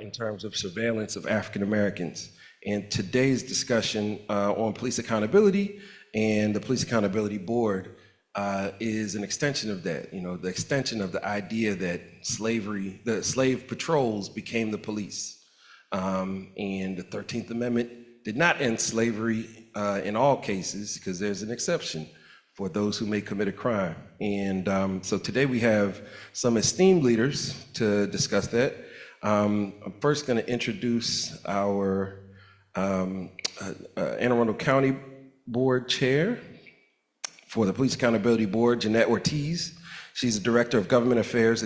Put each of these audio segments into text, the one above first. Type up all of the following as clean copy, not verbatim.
in terms of surveillance of African Americans. And today's discussion on police accountability and the Police Accountability Board is an extension of that. You know, the extension of the idea that the slave patrols became the police. And the 13th Amendment did not end slavery in all cases, because there's an exception for those who may commit a crime. And so today we have some esteemed leaders to discuss that. I'm first going to introduce our Anne Arundel County Board Chair for the Police Accountability Board, Jeanette Ortiz. She's the Director of Government Affairs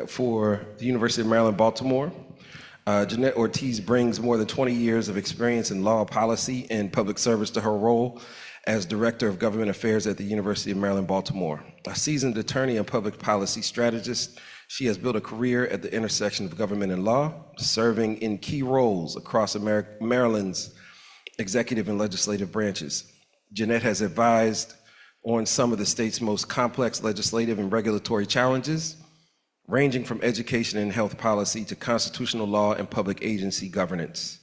for the University of Maryland, Baltimore. Jeanette Ortiz brings more than 20 years of experience in law, policy, and public service to her role as Director of Government Affairs at the University of Maryland, Baltimore. A seasoned attorney and public policy strategist, she has built a career at the intersection of government and law, serving in key roles across Maryland's executive and legislative branches. Jeanette has advised on some of the state's most complex legislative and regulatory challenges, ranging from education and health policy to constitutional law and public agency governance.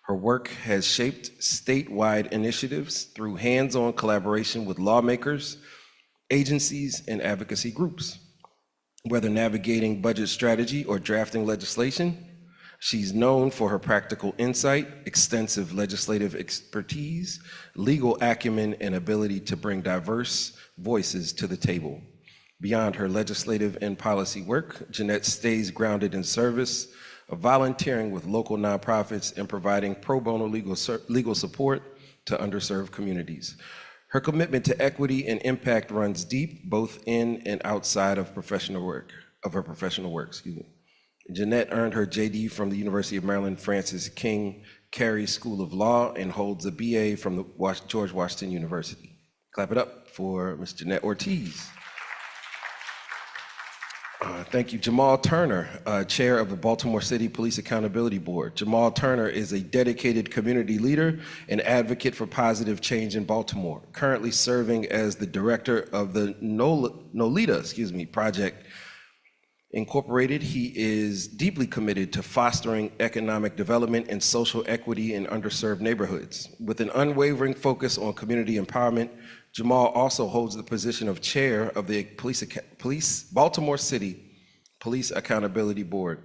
Her work has shaped statewide initiatives through hands-on collaboration with lawmakers, agencies, and advocacy groups. Whether navigating budget strategy or drafting legislation, she's known for her practical insight, extensive legislative expertise, legal acumen, and ability to bring diverse voices to the table. Beyond her legislative and policy work, Jeanette stays grounded in service, volunteering with local nonprofits and providing pro bono legal support to underserved communities. Her commitment to equity and impact runs deep, both in and outside of her professional work. Jeanette earned her JD from the University of Maryland Francis King Carey School of Law and holds a BA from the George Washington University. Clap it up for Ms. Jeanette Ortiz. Thank you. Jamal Turner, Chair of the Baltimore City Police Accountability Board. Jamal Turner is a dedicated community leader and advocate for positive change in Baltimore, currently serving as the Director of the Nolita Project Incorporated. He is deeply committed to fostering economic development and social equity in underserved neighborhoods. With an unwavering focus on community empowerment, Jamal also holds the position of chair of the Baltimore City Police Accountability Board,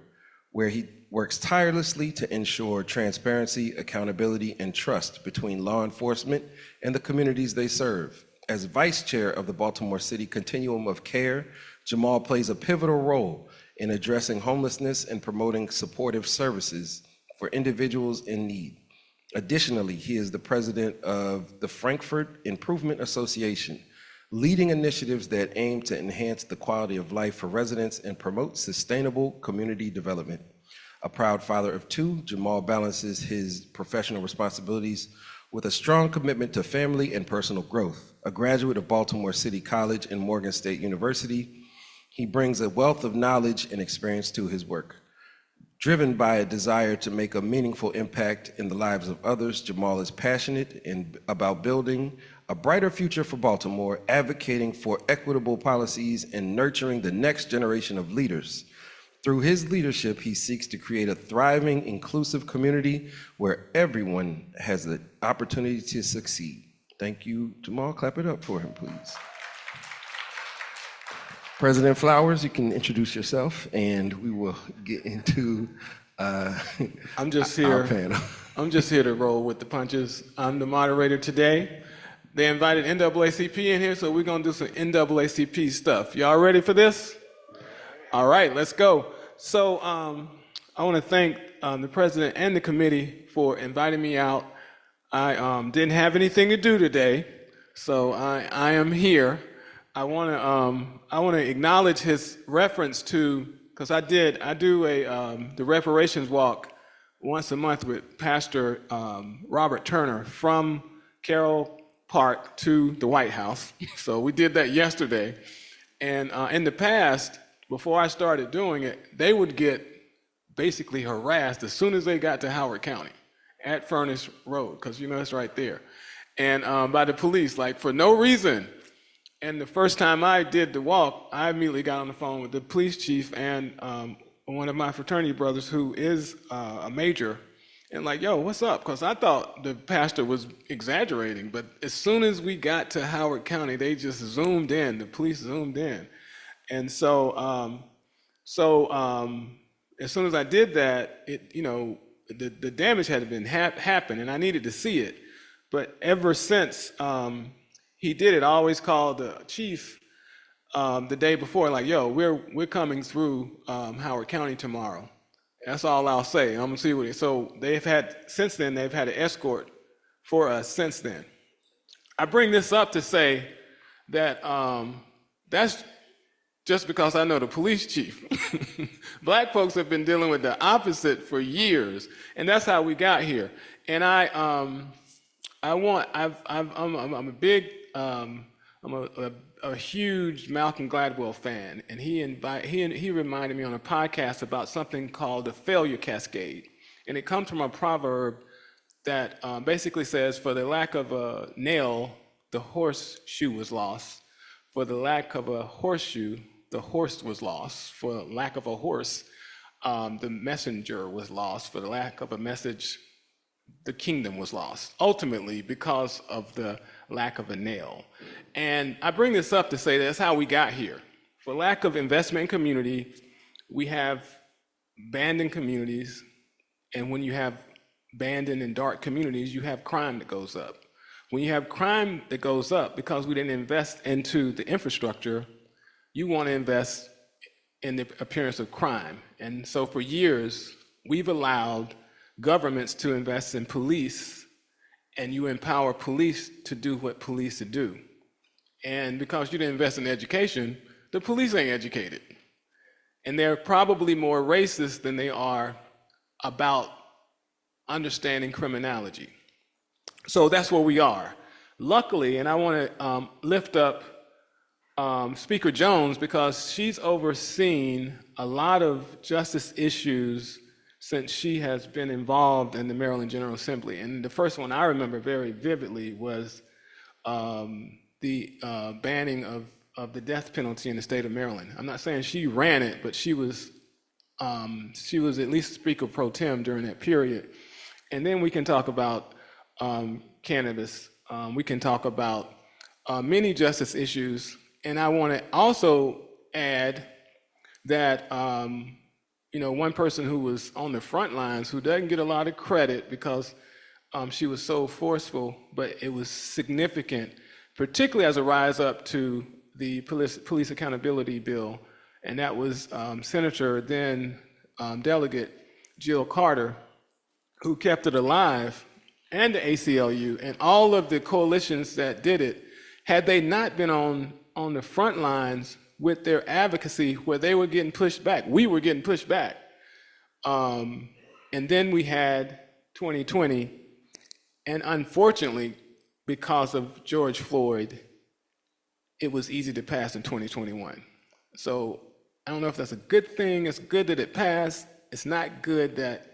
where he works tirelessly to ensure transparency, accountability, and trust between law enforcement and the communities they serve. As vice chair of the Baltimore City Continuum of Care, Jamal plays a pivotal role in addressing homelessness and promoting supportive services for individuals in need. Additionally, he is the president of the Frankfurt Improvement Association, leading initiatives that aim to enhance the quality of life for residents and promote sustainable community development. A proud father of two, Jamal balances his professional responsibilities with a strong commitment to family and personal growth. A graduate of Baltimore City College and Morgan State University, he brings a wealth of knowledge and experience to his work. Driven by a desire to make a meaningful impact in the lives of others, Jamal is passionate about building a brighter future for Baltimore, advocating for equitable policies and nurturing the next generation of leaders. Through his leadership, he seeks to create a thriving, inclusive community where everyone has the opportunity to succeed. Thank you, Jamal. Clap it up for him, please. President Flowers, you can introduce yourself, and we will get into our panel. I'm just here to roll with the punches. I'm the moderator today. They invited NAACP in here, so we're going to do some NAACP stuff. Y'all ready for this? All right, let's go. So I want to thank the president and the committee for inviting me out. I didn't have anything to do today, so I am here. I want to acknowledge his reference to, because I do the reparations walk once a month with Pastor Robert Turner from Carroll Park to the White House. So we did that yesterday. And in the past, before I started doing it, they would get basically harassed as soon as they got to Howard County at Furnace Road, because it's right there, and by the police, like for no reason. And the first time I did the walk, I immediately got on the phone with the police chief and one of my fraternity brothers who is a major, and like, yo, what's up? Because I thought the pastor was exaggerating, but as soon as we got to Howard County, they just zoomed in. The police zoomed in, and so as soon as I did that, the damage had been happened, and I needed to see it. But ever since he did it, I always called the chief the day before, like, yo, we're coming through Howard County tomorrow. That's all I'll say. I'm gonna see what it. So they've had an escort for us since then. I bring this up to say that that's just because I know the police chief. Black folks have been dealing with the opposite for years, and that's how we got here. And I'm a huge Malcolm Gladwell fan, and he reminded me on a podcast about something called the failure cascade, and it comes from a proverb that basically says, "For the lack of a nail, the horseshoe was lost. For the lack of a horseshoe, the horse was lost. For the lack of a horse, the messenger was lost. For the lack of a message, the kingdom was lost." Ultimately, because of the lack of a nail. And I bring this up to say that's how we got here. For lack of investment in community, we have abandoned communities. And when you have abandoned and dark communities, you have crime that goes up. When you have crime that goes up because we didn't invest into the infrastructure, you want to invest in the appearance of crime. And so for years, we've allowed governments to invest in police, and you empower police to do what police do. And because you didn't invest in education, the police ain't educated. And they're probably more racist than they are about understanding criminology. So that's where we are. Luckily, and I want to lift up Speaker Jones, because she's overseen a lot of justice issues since she has been involved in the Maryland General Assembly. And the first one I remember very vividly was the banning of the death penalty in the state of Maryland. I'm not saying she ran it, but she was at least Speaker pro tem during that period. And then we can talk about cannabis. We can talk about many justice issues. And I want to also add that one person who was on the front lines, who doesn't get a lot of credit because she was so forceful, but it was significant, particularly as a rise up to the police accountability bill, and that was Senator, then Delegate Jill Carter, who kept it alive, and the ACLU, and all of the coalitions that did it. Had they not been on the front lines with their advocacy, where they were getting pushed back, we were getting pushed back. And then we had 2020, and unfortunately, because of George Floyd, it was easy to pass in 2021. So I don't know if that's a good thing. It's good that it passed. It's not good that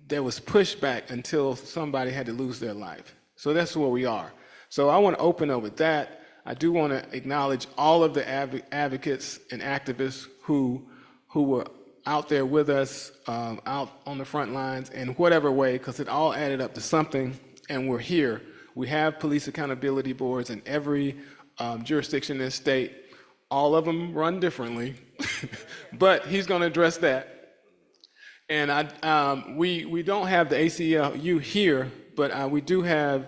there was pushback until somebody had to lose their life. So that's where we are. So I want to open up with that. I do want to acknowledge all of the advocates and activists who were out there with us, out on the front lines in whatever way, because it all added up to something, and we're here. We have police accountability boards in every jurisdiction in this state. All of them run differently, but he's going to address that. And we don't have the ACLU here, but we do have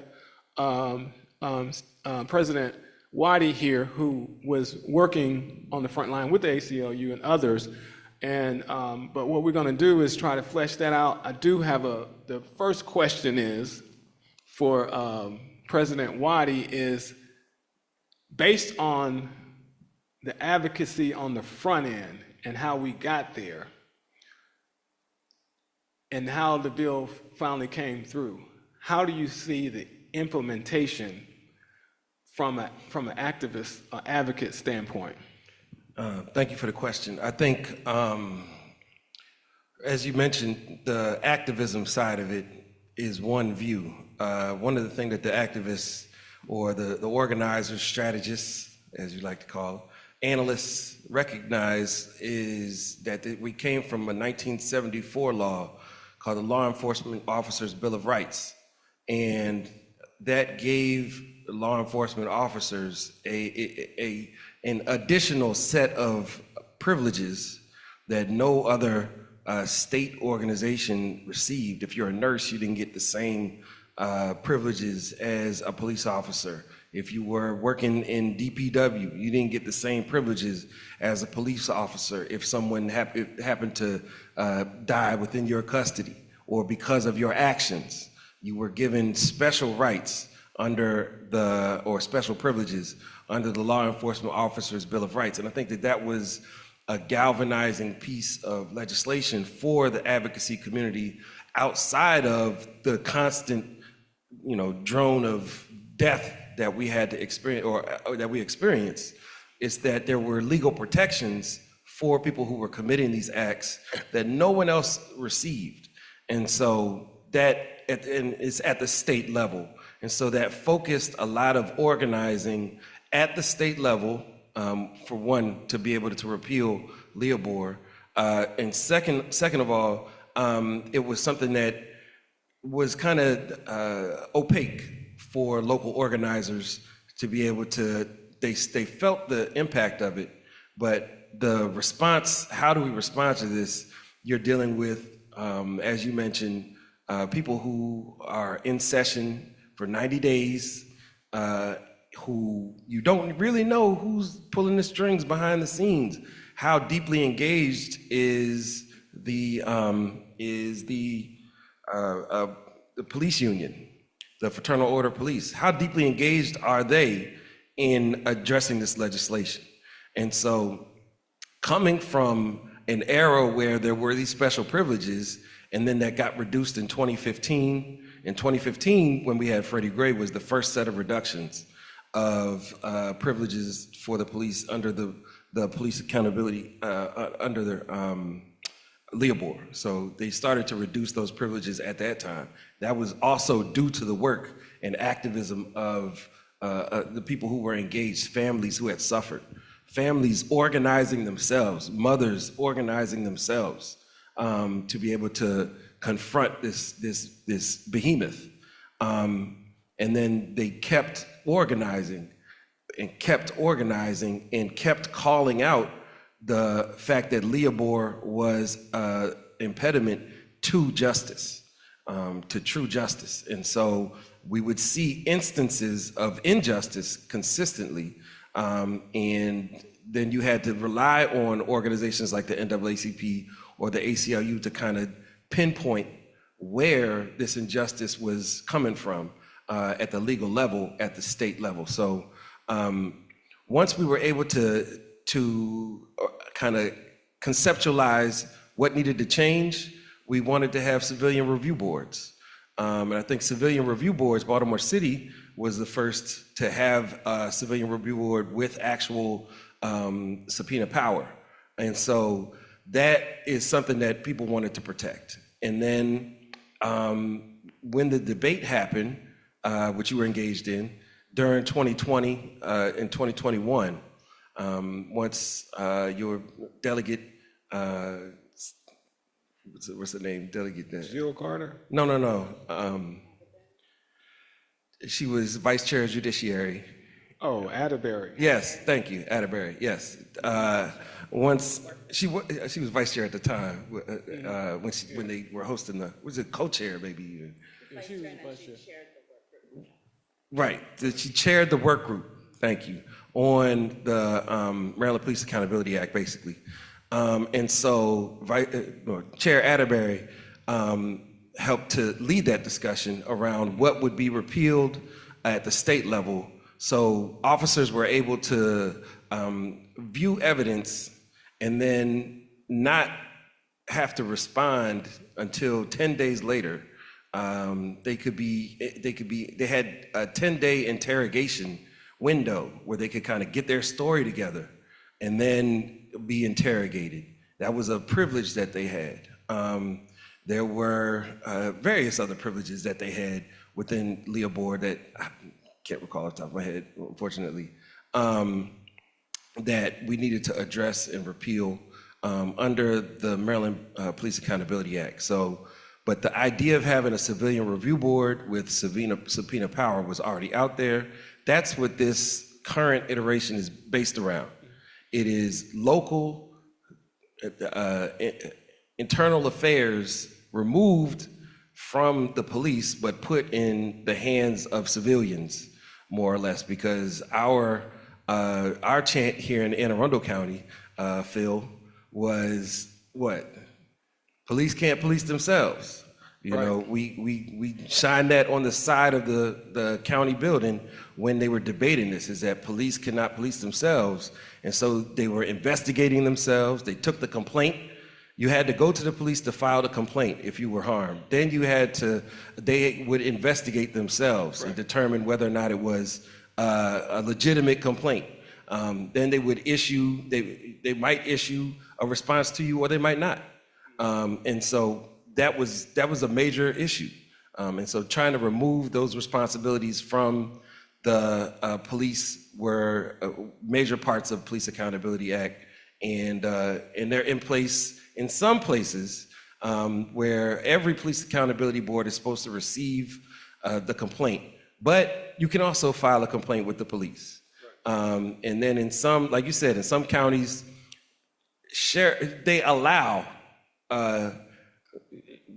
President Waddy here, who was working on the front line with the ACLU and others. And but what we're going to do is try to flesh that out. I do have the first question is for President Waddy, is based on the advocacy on the front end and how we got there and how the bill finally came through. How do you see the implementation from an activist or advocate standpoint? Thank you for the question. I think, as you mentioned, the activism side of it is one view. One of the things that the activists or the organizers, strategists, as you like to call analysts recognize is that we came from a 1974 law called the Law Enforcement Officers Bill of Rights. And that gave law enforcement officers an additional set of privileges that no other state organization received. If you're a nurse, you didn't get the same privileges as a police officer. If you were working in DPW, you didn't get the same privileges as a police officer if someone happened to die within your custody or because of your actions. You were given special rights or special privileges under the Law Enforcement Officers Bill of Rights. And I think that was a galvanizing piece of legislation for the advocacy community outside of the constant, drone of death that we had to experience or that we experienced. Is that there were legal protections for people who were committing these acts that no one else received. And so it's at the state level. And so that focused a lot of organizing at the state level, for one, to be able to repeal Leobor. And second of all, it was something that was kind of opaque for local organizers to be able to, they felt the impact of it, but the response, how do we respond to this? You're dealing with, as you mentioned, people who are in session for 90 days, who you don't really know who's pulling the strings behind the scenes. How deeply engaged is the police union, the Fraternal Order of Police? How deeply engaged are they in addressing this legislation? And so, coming from an era where there were these special privileges, and then that got reduced in 2015. In 2015, when we had Freddie Gray, was the first set of reductions of privileges for the police under the police accountability under the Leobor. So they started to reduce those privileges at that time. That was also due to the work and activism of the people who were engaged, families who had suffered, families organizing themselves, mothers organizing themselves to be able to confront this behemoth. And then they kept organizing and kept calling out the fact that Leobor was an impediment to justice, to true justice. And so we would see instances of injustice consistently, and then you had to rely on organizations like the NAACP or the ACLU to kind of pinpoint where this injustice was coming from at the legal level, at the state level. So once we were able to kind of conceptualize what needed to change, we wanted to have civilian review boards. And I think civilian review boards, Baltimore City was the first to have a civilian review board with actual subpoena power. And so that is something that people wanted to protect. And then when the debate happened, which you were engaged in, during 2020 and 2021, once your delegate, what's the name, delegate? Jill Carter? No. She was vice chair of judiciary. Oh, Asbury. Yes, thank you, Asbury. Yes, once she was vice chair at the time when they were hosting was it co-chair maybe even? Yeah, she was vice chair. Right, she chaired the work group. Thank you, on the Maryland Police Accountability Act, basically. And so Chair Atterbury helped to lead that discussion around what would be repealed at the state level, so officers were able to view evidence and then not have to respond until 10 days later. They had a 10-day interrogation window where they could kind of get their story together and then be interrogated. That was a privilege that they had. There were various other privileges that they had within Leobor that I can't recall off the top of my head, unfortunately. that we needed to address and repeal under the Maryland Police Accountability Act. So, but the idea of having a civilian review board with subpoena power was already out there. That's what this current iteration is based around. It is local internal affairs removed from the police, but put in the hands of civilians, more or less, because our chant here in Anne Arundel County, Phil, was what? Police can't police themselves. You Right. know, we shined that on the side of the county building when they were debating this, is that police cannot police themselves. And so they were investigating themselves. They took the complaint. You had to go to the police to file the complaint if you were harmed. Then they would investigate themselves and determine whether or not it was a legitimate complaint. Then they would issue, they might issue a response to you, or they might not. And so that was a major issue. And so trying to remove those responsibilities from the police were major parts of Police Accountability Act, and they're in place in some places where every police accountability board is supposed to receive the complaint, but you can also file a complaint with the police. And then in some, like you said, in some counties,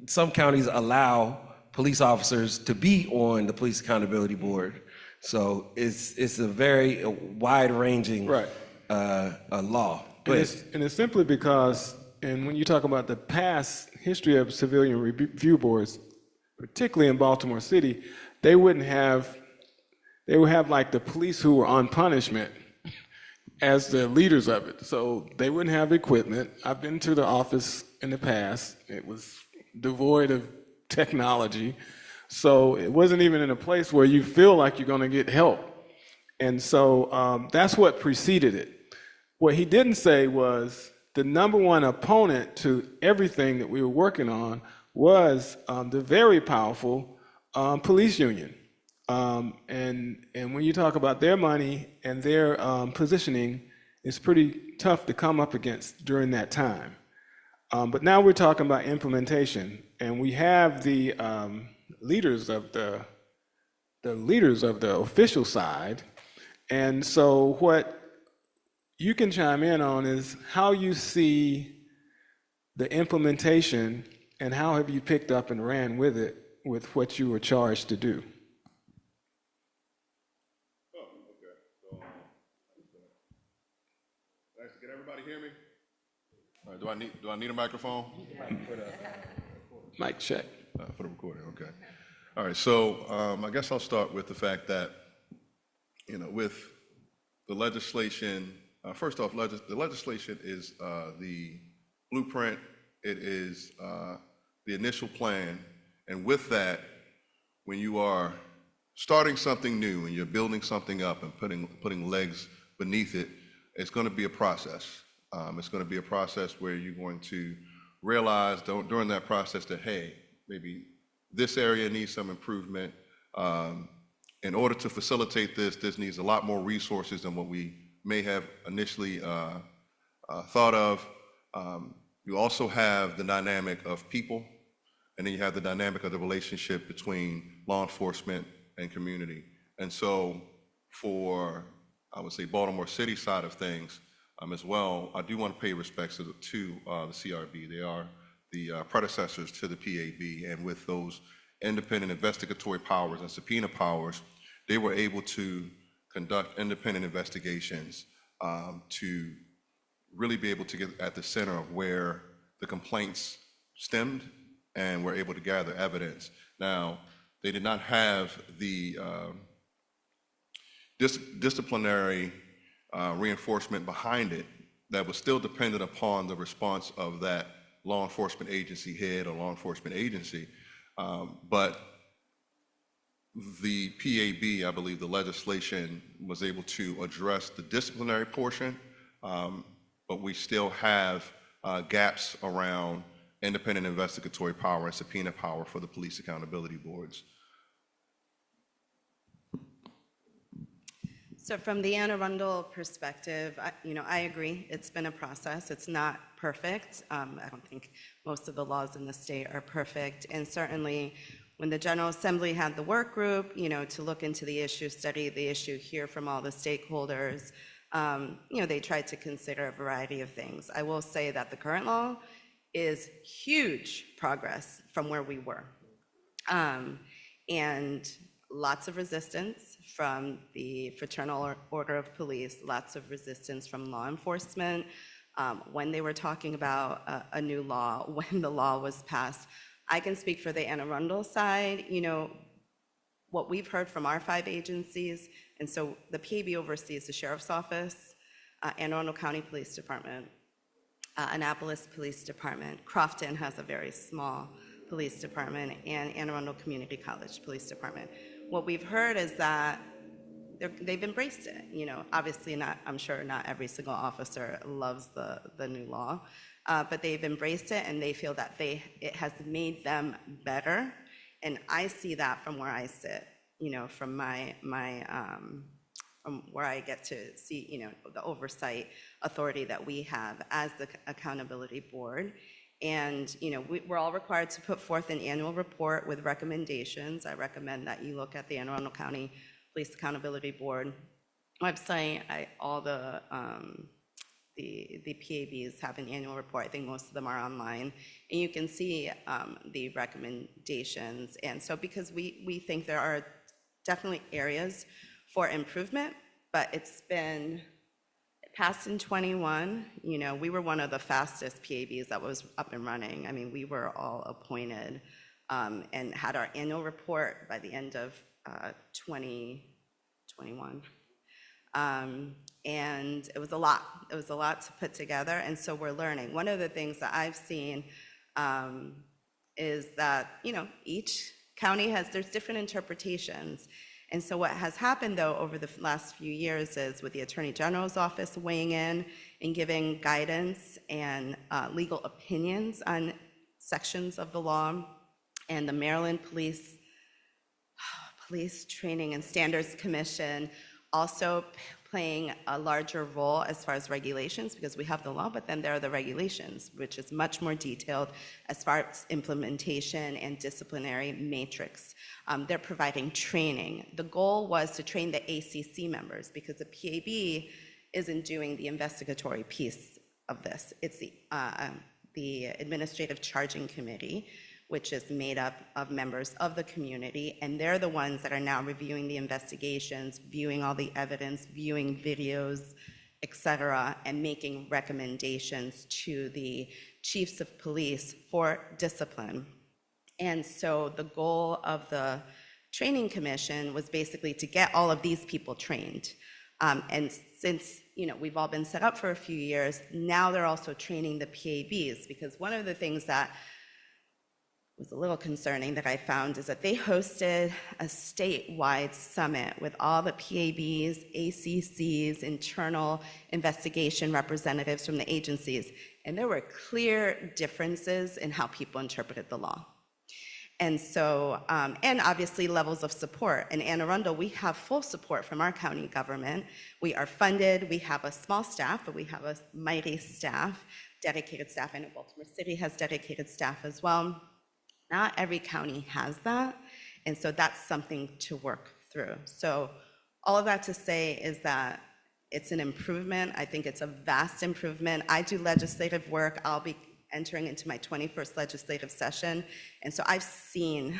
some counties allow police officers to be on the Police Accountability Board. So it's a very wide-ranging Right. law. And it's simply because, and when you talk about the past history of civilian review boards, particularly in Baltimore City, they would have like the police who were on punishment as the leaders of it. So they wouldn't have equipment. I've been to the office in the past. It was devoid of technology. So it wasn't even in a place where you feel like you're going to get help. And so that's what preceded it. What he didn't say was the number one opponent to everything that we were working on was the very powerful police union. And when you talk about their money and their positioning, it's pretty tough to come up against during that time. But now we're talking about implementation, and we have the leaders of the official side. And so what you can chime in on is how you see the implementation, and how have you picked up and ran with it with what you were charged to do. Can everybody hear me? All right, do I need a microphone? Mic check. For the recording, okay. All right, so I guess I'll start with the fact that, with the legislation, first off, the legislation is the blueprint, it is the initial plan, and with that, when you are starting something new and you're building something up and putting legs beneath it, it's going to be a process. It's going to be a process where you're going to realize during that process that, hey, maybe this area needs some improvement. In order to facilitate this needs a lot more resources than what we may have initially thought of. You also have the dynamic of people, and then you have the dynamic of the relationship between law enforcement and community. And so for, I would say, Baltimore City side of things as well, I do want to pay respects to the CRB. They are the predecessors to the PAB, and with those independent investigatory powers and subpoena powers, they were able to conduct independent investigations to really be able to get at the center of where the complaints stemmed, and were able to gather evidence. Now, they did not have the disciplinary reinforcement behind it that was still dependent upon the response of that law enforcement agency head or law enforcement agency. But the PAB, I believe the legislation was able to address the disciplinary portion, but we still have gaps around independent investigatory power and subpoena power for the police accountability boards. So from the Anne Arundel perspective, I agree. It's been a process. It's not perfect. I don't think most of the laws in the state are perfect. And certainly when the General Assembly had the work group, to look into the issue, study the issue, hear from all the stakeholders, they tried to consider a variety of things. I will say that the current law is huge progress from where we were. And lots of resistance from the Fraternal Order of Police, lots of resistance from law enforcement. When they were talking about a new law, when the law was passed, I can speak for the Anne Arundel side, what we've heard from our 5 agencies, and so the PAB oversees the Sheriff's Office, Anne Arundel County Police Department, Annapolis Police Department, Crofton has a very small police department, and Anne Arundel Community College Police Department. What we've heard is that they've embraced it. Obviously I'm sure not every single officer loves the new law, but they've embraced it and they feel that it has made them better. And I see that from where I sit, from from where I get to see, the oversight authority that we have as the accountability board. And we're all required to put forth an annual report with recommendations. I recommend that you look at the Anne Arundel County Police Accountability Board website. All the PABs have an annual report. I think most of them are online, and you can see the recommendations. And so, because we think there are definitely areas for improvement, but it's been passed in 21, we were one of the fastest PABs that was up and running. I mean, we were all appointed and had our annual report by the end of 2021. And it was a lot. It was a lot to put together, and so we're learning. One of the things that I've seen is that, each county there's different interpretations. And so what has happened, though, over the last few years is with the Attorney General's office weighing in and giving guidance and legal opinions on sections of the law, and the Maryland Police Training and Standards Commission also playing a larger role as far as regulations, because we have the law, but then there are the regulations, which is much more detailed as far as implementation and disciplinary matrix. They're providing training. The goal was to train the ACC members, because the PAB isn't doing the investigatory piece of this. It's the Administrative Charging Committee, which is made up of members of the community, and they're the ones that are now reviewing the investigations, viewing all the evidence, viewing videos, et cetera, and making recommendations to the chiefs of police for discipline. And so the goal of the training commission was basically to get all of these people trained. And since we've all been set up for a few years, now they're also training the PABs, because one of the things that was a little concerning that I found is that they hosted a statewide summit with all the PABs, ACCs, internal investigation representatives from the agencies, and there were clear differences in how people interpreted the law. And so, and obviously levels of support. In Anne Arundel, we have full support from our county government. We are funded, we have a small staff, but we have a mighty staff, dedicated staff. I know Baltimore City has dedicated staff as well. Not every county has that, and so that's something to work through. So all of that to say is that it's an improvement. I think it's a vast improvement. I do legislative work. I'll be entering into my 21st legislative session, and so I've seen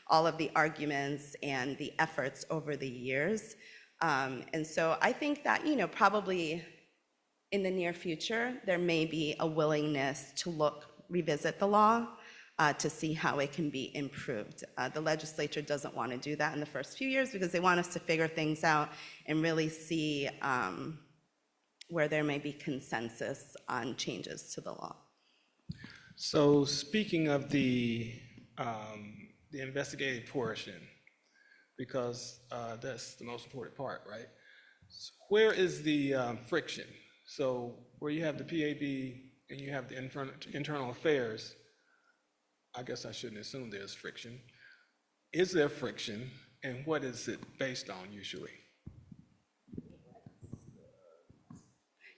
all of the arguments and the efforts over the years. And so I think that, probably in the near future, there may be a willingness to revisit the law, to see how it can be improved. The legislature doesn't want to do that in the first few years, because they want us to figure things out and really see where there may be consensus on changes to the law. So speaking of the investigative portion, because that's the most important part, right? So where is the friction? So where you have the PAB and you have the internal affairs, I guess I shouldn't assume there's friction. Is there friction, and what is it based on usually?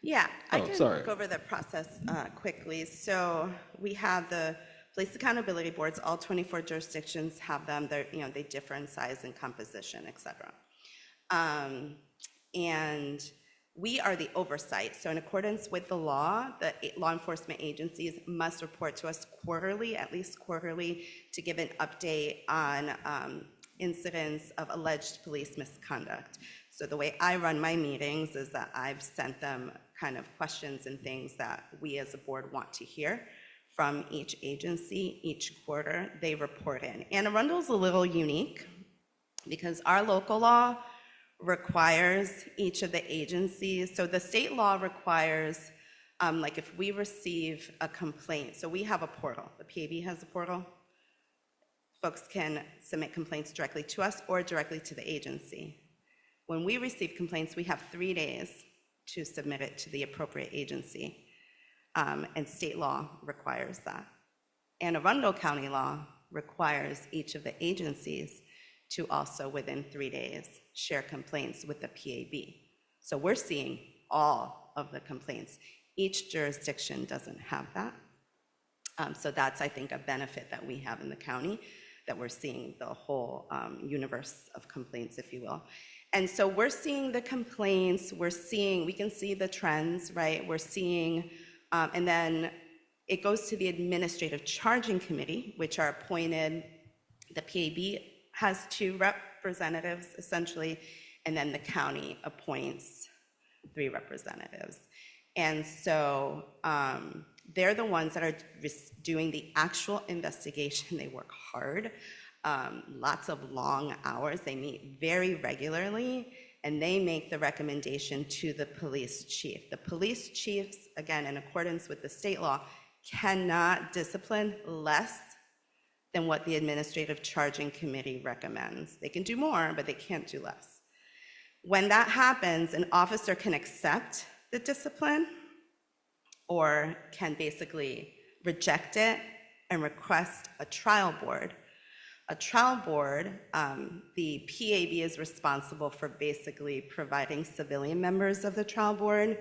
Yeah, I Oh, can sorry. go over the process quickly. So we have the police accountability boards. All 24 jurisdictions have them. They're, they differ in size and composition, et cetera. And we are the oversight. So in accordance with the law, the law enforcement agencies must report to us quarterly, at least quarterly, to give an update on incidents of alleged police misconduct. So the way I run my meetings is that I've sent them kind of questions and things that we as a board want to hear from each agency each quarter. They report in. And Arundel's a little unique because our local law requires each of the agencies. So the state law requires, like if we receive a complaint, so we have a portal, the PAB has a portal. Folks can submit complaints directly to us or directly to the agency. When we receive complaints, we have 3 days to submit it to the appropriate agency, and state law requires that. And Arundel County law requires each of the agencies to also, within 3 days, share complaints with the PAB. So we're seeing all of the complaints. Each jurisdiction doesn't have that. So that's, I think, a benefit that we have in the county, that we're seeing the whole universe of complaints, if you will. And so we're seeing the complaints, we can see the trends, right? We're seeing, and then it goes to the administrative charging committee, which are appointed. The PAB has 2 representatives, essentially, and then the county appoints 3 representatives. And so they're the ones that are doing the actual investigation. They work hard, lots of long hours. They meet very regularly, and they make the recommendation to the police chief. The police chiefs, again, in accordance with the state law, cannot discipline less than what the administrative charging committee recommends. They can do more, but they can't do less. When that happens, an officer can accept the discipline or can basically reject it and request a trial board. A trial board, the PAB is responsible for basically providing civilian members of the trial board.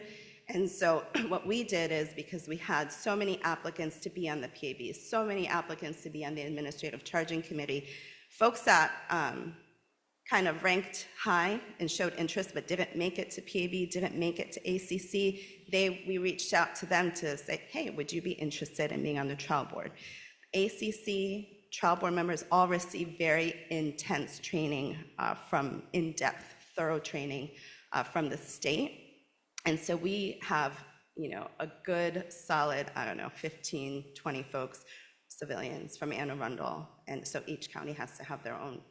And so what we did is, because we had so many applicants to be on the PAB, so many applicants to be on the administrative charging committee, folks that kind of ranked high and showed interest but didn't make it to PAB, didn't make it to ACC, we reached out to them to say, hey, would you be interested in being on the trial board? ACC trial board members all receive very intense training from in-depth, thorough training from the state. And so we have, a good, solid, 15, 20 folks, civilians from Anne Arundel. And so each county has to have their own,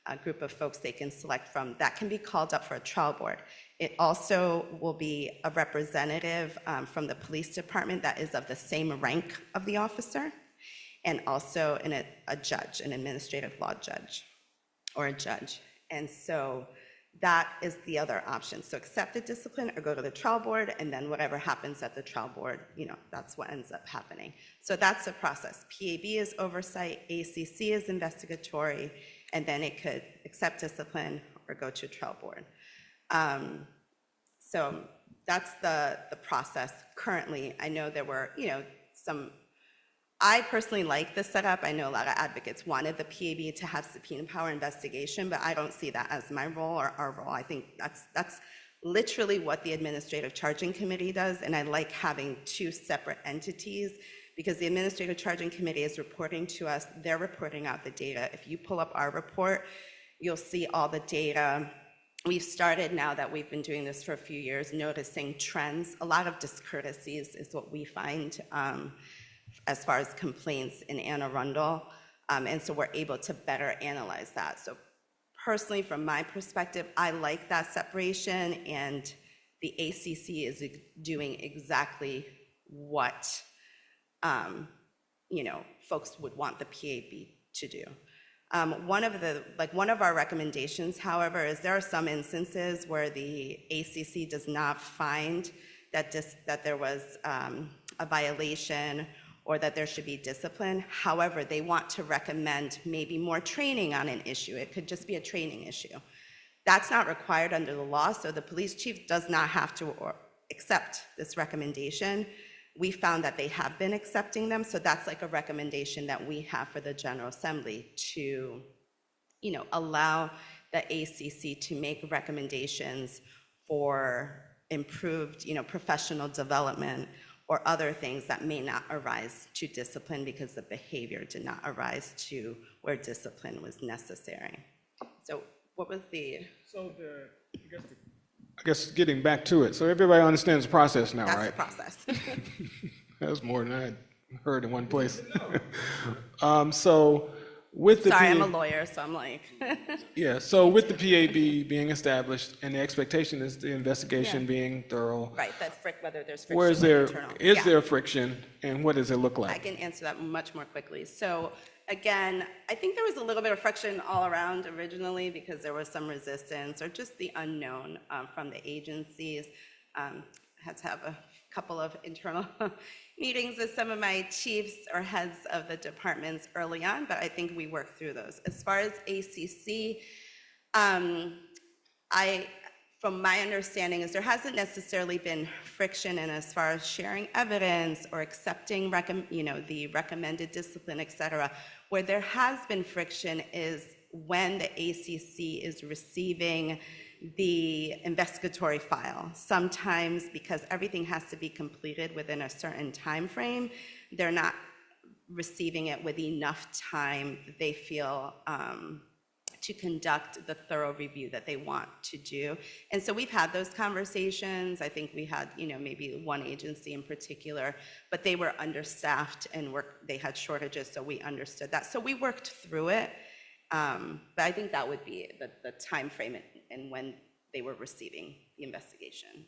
a group of folks they can select from that can be called up for a trial board. It also will be a representative from the police department that is of the same rank of the officer, and also a judge, an administrative law judge, or a judge. And so that is the other option. So accept the discipline or go to the trial board, and then whatever happens at the trial board, that's what ends up happening. So that's the process. PAB is oversight, ACC is investigatory, and then it could accept discipline or go to a trial board. So that's the process currently. I know there were, I personally like the setup. I know a lot of advocates wanted the PAB to have subpoena power investigation, but I don't see that as my role or our role. I think that's literally what the administrative charging committee does, and I like having 2 separate entities, because the administrative charging committee is reporting to us. They're reporting out the data. If you pull up our report, you'll see all the data. We've started, now that we've been doing this for a few years, noticing trends. A lot of discourtesies is what we find as far as complaints in Anne Arundel, and so we're able to better analyze that. So personally, from my perspective, I like that separation, and the ACC is doing exactly what folks would want the PAB to do. One of our recommendations, however, is there are some instances where the ACC does not find that there was a violation or that there should be discipline. However, they want to recommend maybe more training on an issue. It could just be a training issue. That's not required under the law, so the police chief does not have to accept this recommendation. We found that they have been accepting them, so that's like a recommendation that we have for the General Assembly to, allow the ACC to make recommendations for improved, professional development or other things that may not arise to discipline because the behavior did not arise to where discipline was necessary. So what was the? So I guess getting back to it, so everybody understands the process now, That's right? the process. That's more than I heard in one place. So with the Sorry, I'm a lawyer, so I'm like. Yeah, so with the PAB being established and the expectation is the investigation being thorough. Right, whether there's friction. Where is with there, internal. is Yeah. there friction and what does it look I like? can answer that much more quickly. So again, I think there was a little bit of friction all around originally because there was some resistance or just the unknown from the agencies. I had to have a couple of internal meetings with some of my chiefs or heads of the departments early on, but I think we worked through those. As far as ACC, from my understanding is there hasn't necessarily been friction in as far as sharing evidence or accepting the recommended discipline, et cetera. Where there has been friction is when the ACC is receiving the investigatory file. Sometimes because everything has to be completed within a certain time frame, they're not receiving it with enough time that they feel to conduct the thorough review that they want to do. And so we've had those conversations. I think we had, maybe one agency in particular, but they were understaffed and they had shortages, so we understood that. So we worked through it, but I think that would be the time frame and when they were receiving the investigation.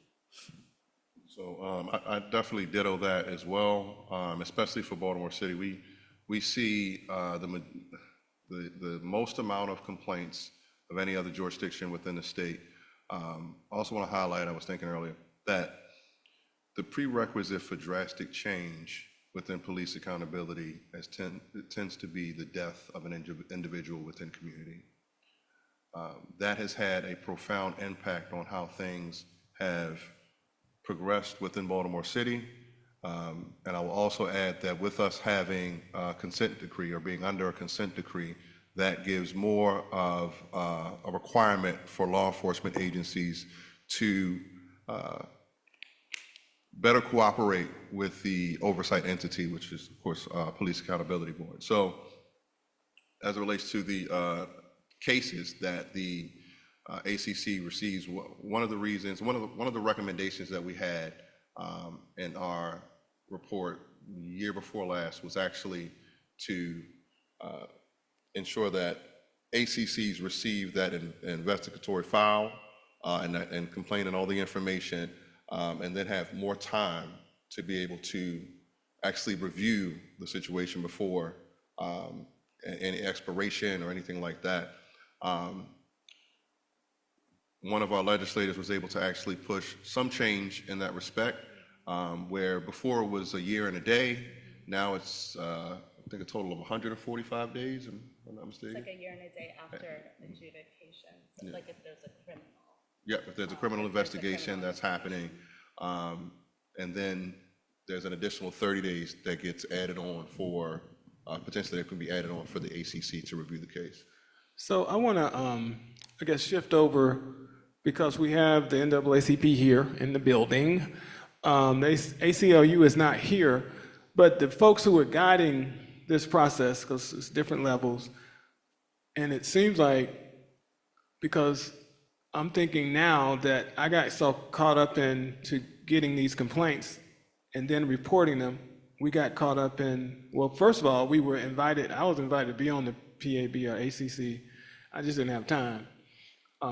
So I definitely ditto that as well, especially for Baltimore City. We see the most amount of complaints of any other jurisdiction within the state. Also want to highlight, I was thinking earlier, that the prerequisite for drastic change within police accountability tends to be the death of an individual within community. That has had a profound impact on how things have progressed within Baltimore City. And I will also add that with us having a consent decree or being under a consent decree, that gives more of a requirement for law enforcement agencies to better cooperate with the oversight entity, which is, of course, Police Accountability Board. So as it relates to the cases that the ACC receives, one of the recommendations that we had in our report year before last was actually to ensure that ACCs receive that investigatory file and complain and all the information, and then have more time to be able to actually review the situation before any expiration or anything like that. One of our legislators was able to actually push some change in that respect, where before it was a year and a day, now it's I think a total of 145 days, if I'm not mistaken. It's like a year and a day after adjudication, so like if there's a criminal. Yeah, if there's a criminal investigation that's happening, and then there's an additional 30 days that gets added on for, potentially that could be added on for the ACC to review the case. So I want to, I guess, shift over because we have the NAACP here in the building. The ACLU is not here, but the folks who are guiding this process, because it's different levels, and it seems like, because I'm thinking now that I got so caught up into getting these complaints and then reporting them, we got caught up in, well, first of all, I was invited to be on the PAB or ACC. I just didn't have time.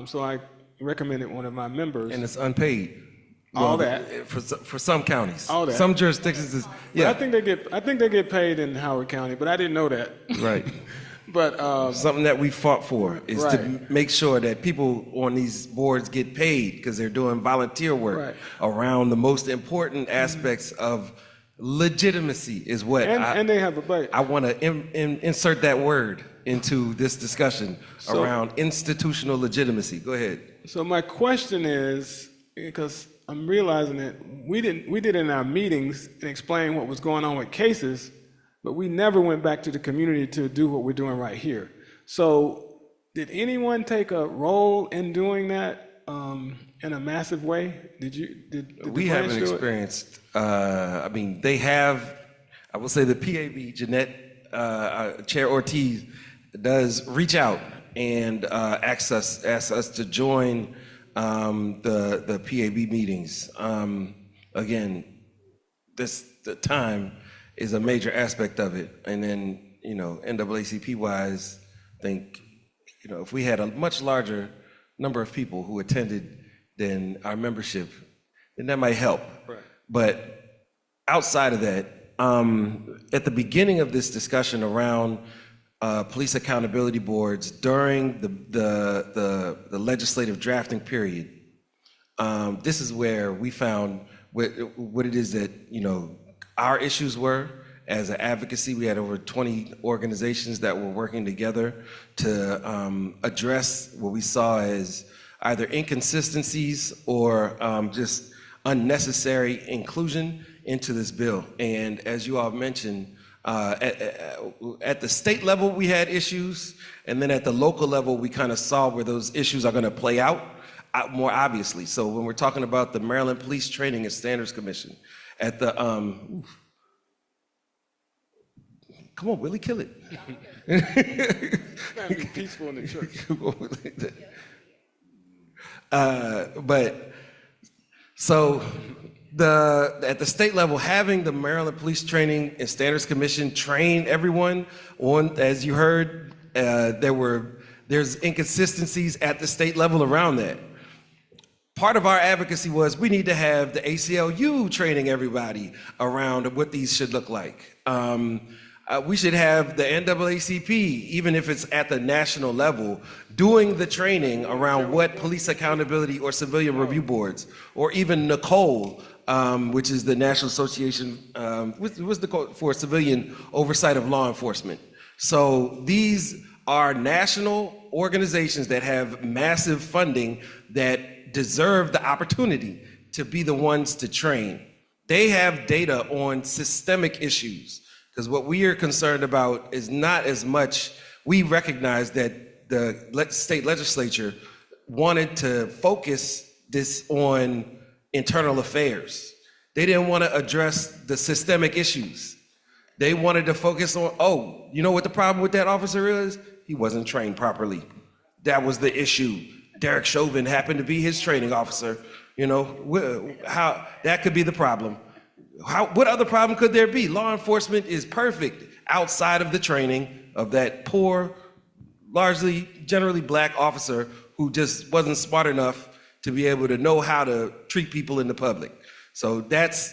So I recommended one of my members. And it's unpaid. All that. For some counties. All that. Some jurisdictions is, yeah. I think they get paid in Howard County, but I didn't know that. Right. But something that we fought for is to Right. make sure that people on these boards get paid because they're doing volunteer work Right. around the most important aspects of legitimacy is what and they have a budget. I want to insert that word into this discussion So- around institutional legitimacy. Go ahead. So my question is, because I'm realizing that we did it in our meetings and explain what was going on with cases, but we never went back to the community to do what we're doing right here. So did anyone take a role in doing that in a massive way? Did We the haven't branch do it? experienced, I mean, they have, I will say the PAB, Jeanette, Chair Ortiz, does reach out and asks us to join the PAB meetings. Again, the time is a major aspect of it. And then, you know, NAACP wise, I think, you know, if we had a much larger number of people who attended than our membership, then that might help. Right. But outside of that, at the beginning of this discussion around police accountability boards during the legislative drafting period, this is where we found what it is that, you know, our issues were as an advocacy. We had over 20 organizations that were working together to address what we saw as either inconsistencies or just unnecessary inclusion into this bill. And as you all mentioned, at the state level, we had issues, and then at the local level, we kind of saw where those issues are going to play out more obviously. So when we're talking about the Maryland Police Training and Standards Commission, at the come on, Willie, kill it. Gotta be peaceful in the church. But so at the state level, having the Maryland Police Training and Standards Commission train everyone on, as you heard, there's inconsistencies at the state level around that. Part of our advocacy was we need to have the ACLU training everybody around what these should look like. We should have the NAACP, even if it's at the national level, doing the training around what police accountability or civilian review boards, or even Nicole, which is the National Association what's the code for civilian oversight of law enforcement. So these are national organizations that have massive funding that deserve the opportunity to be the ones to train. They have data on systemic issues, because what we are concerned about is not as much, we recognize that the state legislature wanted to focus this on internal affairs. They didn't want to address the systemic issues. They wanted to focus on, oh, you know what the problem with that officer is? He wasn't trained properly. That was the issue. Derek Chauvin happened to be his training officer. You know, how that could be the problem. What other problem could there be? Law enforcement is perfect outside of the training of that poor, largely, generally black officer who just wasn't smart enough to be able to know how to treat people in the public. So that's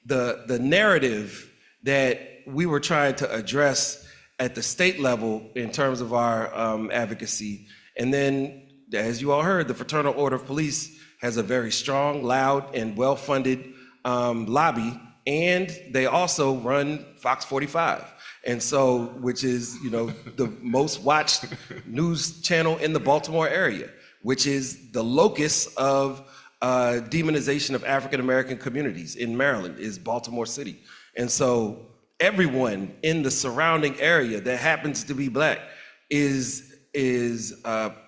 the narrative that we were trying to address at the state level in terms of our advocacy. And then, as you all heard, the Fraternal Order of Police has a very strong, loud, and well-funded lobby, and they also run Fox 45. And so, which is, you know, the most watched news channel in the Baltimore area, which is the locus of demonization of African-American communities in Maryland, is Baltimore City. And so everyone in the surrounding area that happens to be black is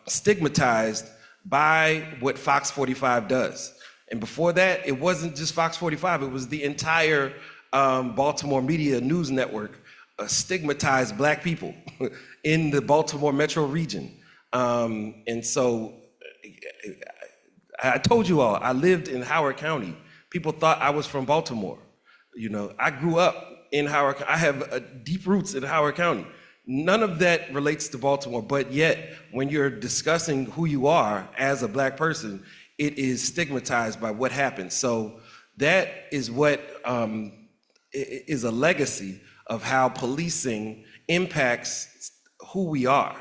stigmatized by what Fox 45 does. And before that, it wasn't just Fox 45, it was the entire Baltimore media news network stigmatized black people in the Baltimore metro region. And so I told you all, I lived in Howard County. People thought I was from Baltimore. You know, I grew up in Howard. I have deep roots in Howard County. None of that relates to Baltimore, but yet when you're discussing who you are as a black person, it is stigmatized by what happened. So that is what is a legacy of how policing impacts who we are,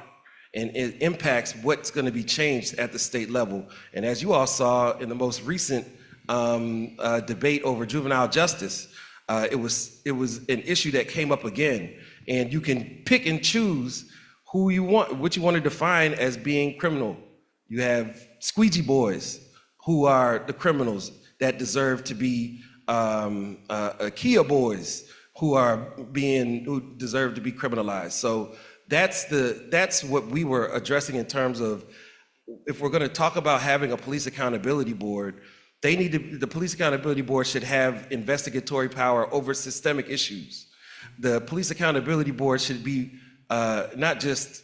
and it impacts what's going to be changed at the state level. And as you all saw in the most recent debate over juvenile justice, it was an issue that came up again. And you can pick and choose who you want, what you want to define as being criminal. You have squeegee boys who are the criminals that deserve to be Kia boys who deserve to be criminalized. So that's what we were addressing in terms of, if we're going to talk about having a police accountability board, the police accountability board should have investigatory power over systemic issues. The police accountability board should be not just,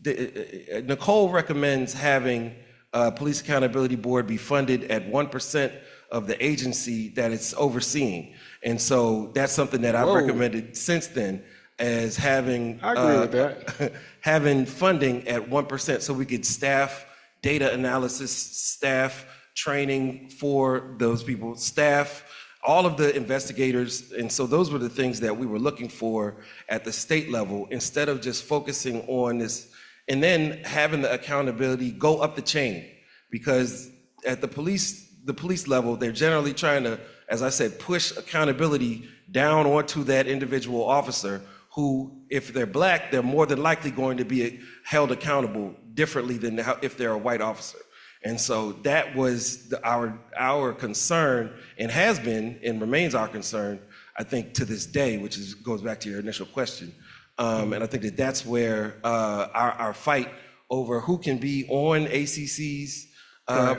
Nicole recommends having a police accountability board be funded at 1% of the agency that it's overseeing. And so that's something that I've recommended since then, as having I agree with that. having funding at 1%, so we could staff data analysis, staff training for those people, staff all of the investigators. And so those were the things that we were looking for at the state level, instead of just focusing on this and then having the accountability go up the chain. Because at the police level, they're generally trying to, as I said, push accountability down onto that individual officer who, if they're Black, they're more than likely going to be held accountable differently than if they're a white officer. And so that was our concern, and has been and remains our concern, I think, to this day, which goes back to your initial question. And I think that's where our fight over who can be on ACCs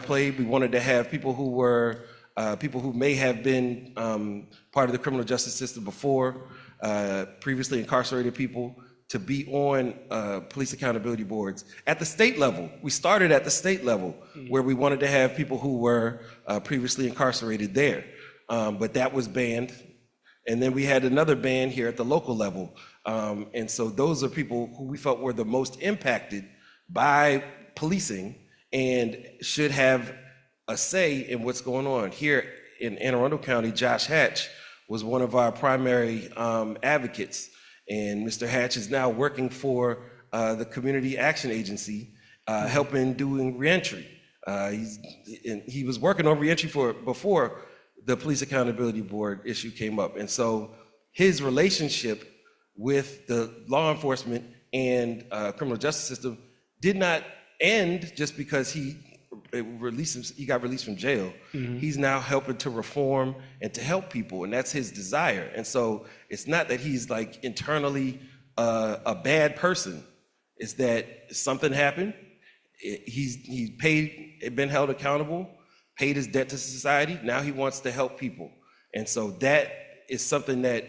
played. We wanted to have people who were people who may have been part of the criminal justice system before, previously incarcerated people, to be on police accountability boards. At the state level, we started at the state level, where we wanted to have people who were previously incarcerated there, but that was banned. And then we had another ban here at the local level. And so those are people who we felt were the most impacted by policing and should have a say in what's going on. Here in Anne Arundel County, Josh Hatch was one of our primary advocates. And Mr. Hatch is now working for the Community Action Agency, helping doing reentry. He was working on reentry before the Police Accountability Board issue came up. And so his relationship with the law enforcement and criminal justice system did not end just because he got released from jail. He's now helping to reform and to help people, and that's his desire. And so it's not that he's like internally a bad person. It's that something happened. He's been held accountable, paid his debt to society. Now he wants to help people. And so that is something that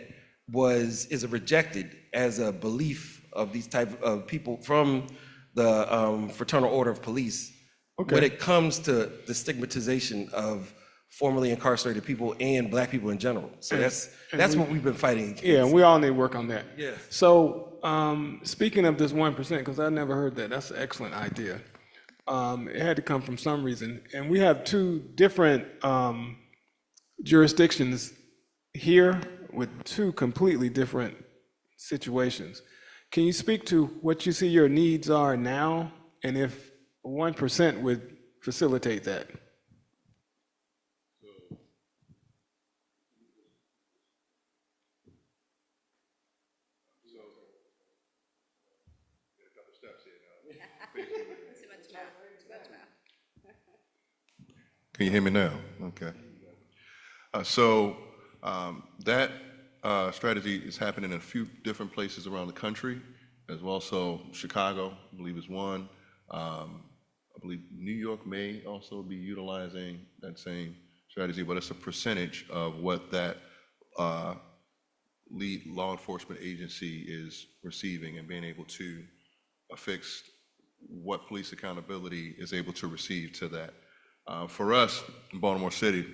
is rejected as a belief of these type of people from the Fraternal Order of Police. Okay. When it comes to the stigmatization of formerly incarcerated people and Black people in general. So that's what we've been fighting against. Yeah, and we all need to work on that. Yeah. So speaking of this 1%, because I never heard that, that's an excellent idea. It had to come from some reason. And we have two different jurisdictions here with two completely different situations. Can you speak to what you see your needs are now, and if 1% would facilitate that? Can you hear me now? Okay. That strategy is happening in a few different places around the country as well. So Chicago, I believe, is one. I believe New York may also be utilizing that same strategy, but it's a percentage of what that lead law enforcement agency is receiving and being able to affix what police accountability is able to receive to that. For us in Baltimore City,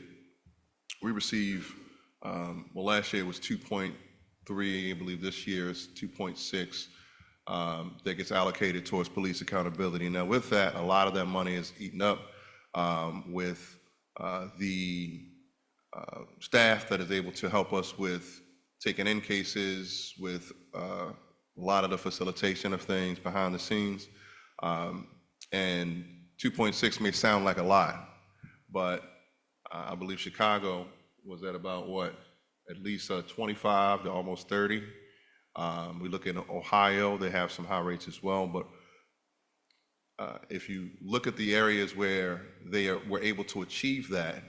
we receive, last year it was 2.3, I believe this year is 2.6 that gets allocated towards police accountability. Now with that, a lot of that money is eaten up with the staff that is able to help us with taking in cases, with a lot of the facilitation of things behind the scenes. And 2.6 may sound like a lot, but I believe Chicago was at about at least 25 to almost 30. We look at Ohio, they have some high rates as well, but if you look at the areas where were able to achieve that,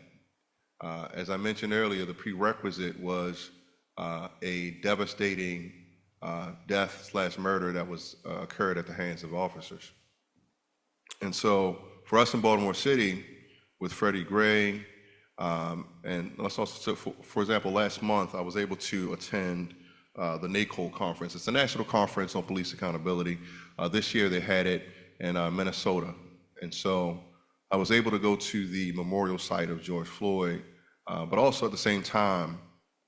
As I mentioned earlier, the prerequisite was a devastating death/murder that was occurred at the hands of officers. And so for us in Baltimore City, with Freddie Gray, and let's also, for example, last month I was able to attend the NAACP conference. It's a national conference on police accountability. This year they had it in Minnesota. And so I was able to go to the memorial site of George Floyd, but also at the same time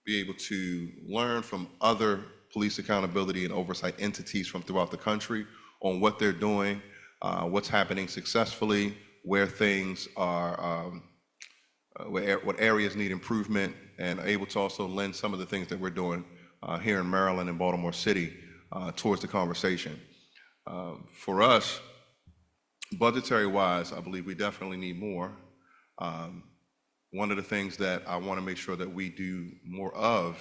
be able to learn from other police accountability and oversight entities from throughout the country on what they're doing, what's happening successfully, where things are, what areas need improvement, and able to also lend some of the things that we're doing here in Maryland and Baltimore City towards the conversation. For us, budgetary-wise, I believe we definitely need more. One of the things that I want to make sure that we do more of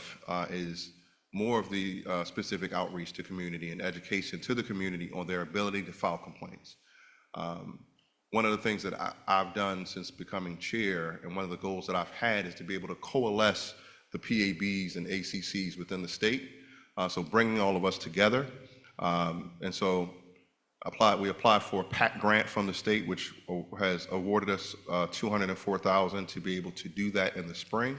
is more of the specific outreach to community and education to the community on their ability to file complaints. One of the things that I've done since becoming chair, and one of the goals that I've had, is to be able to coalesce the PABs and ACCs within the state, so bringing all of us together. And so we applied for a PAC grant from the state, which has awarded us $204,000 to be able to do that in the spring,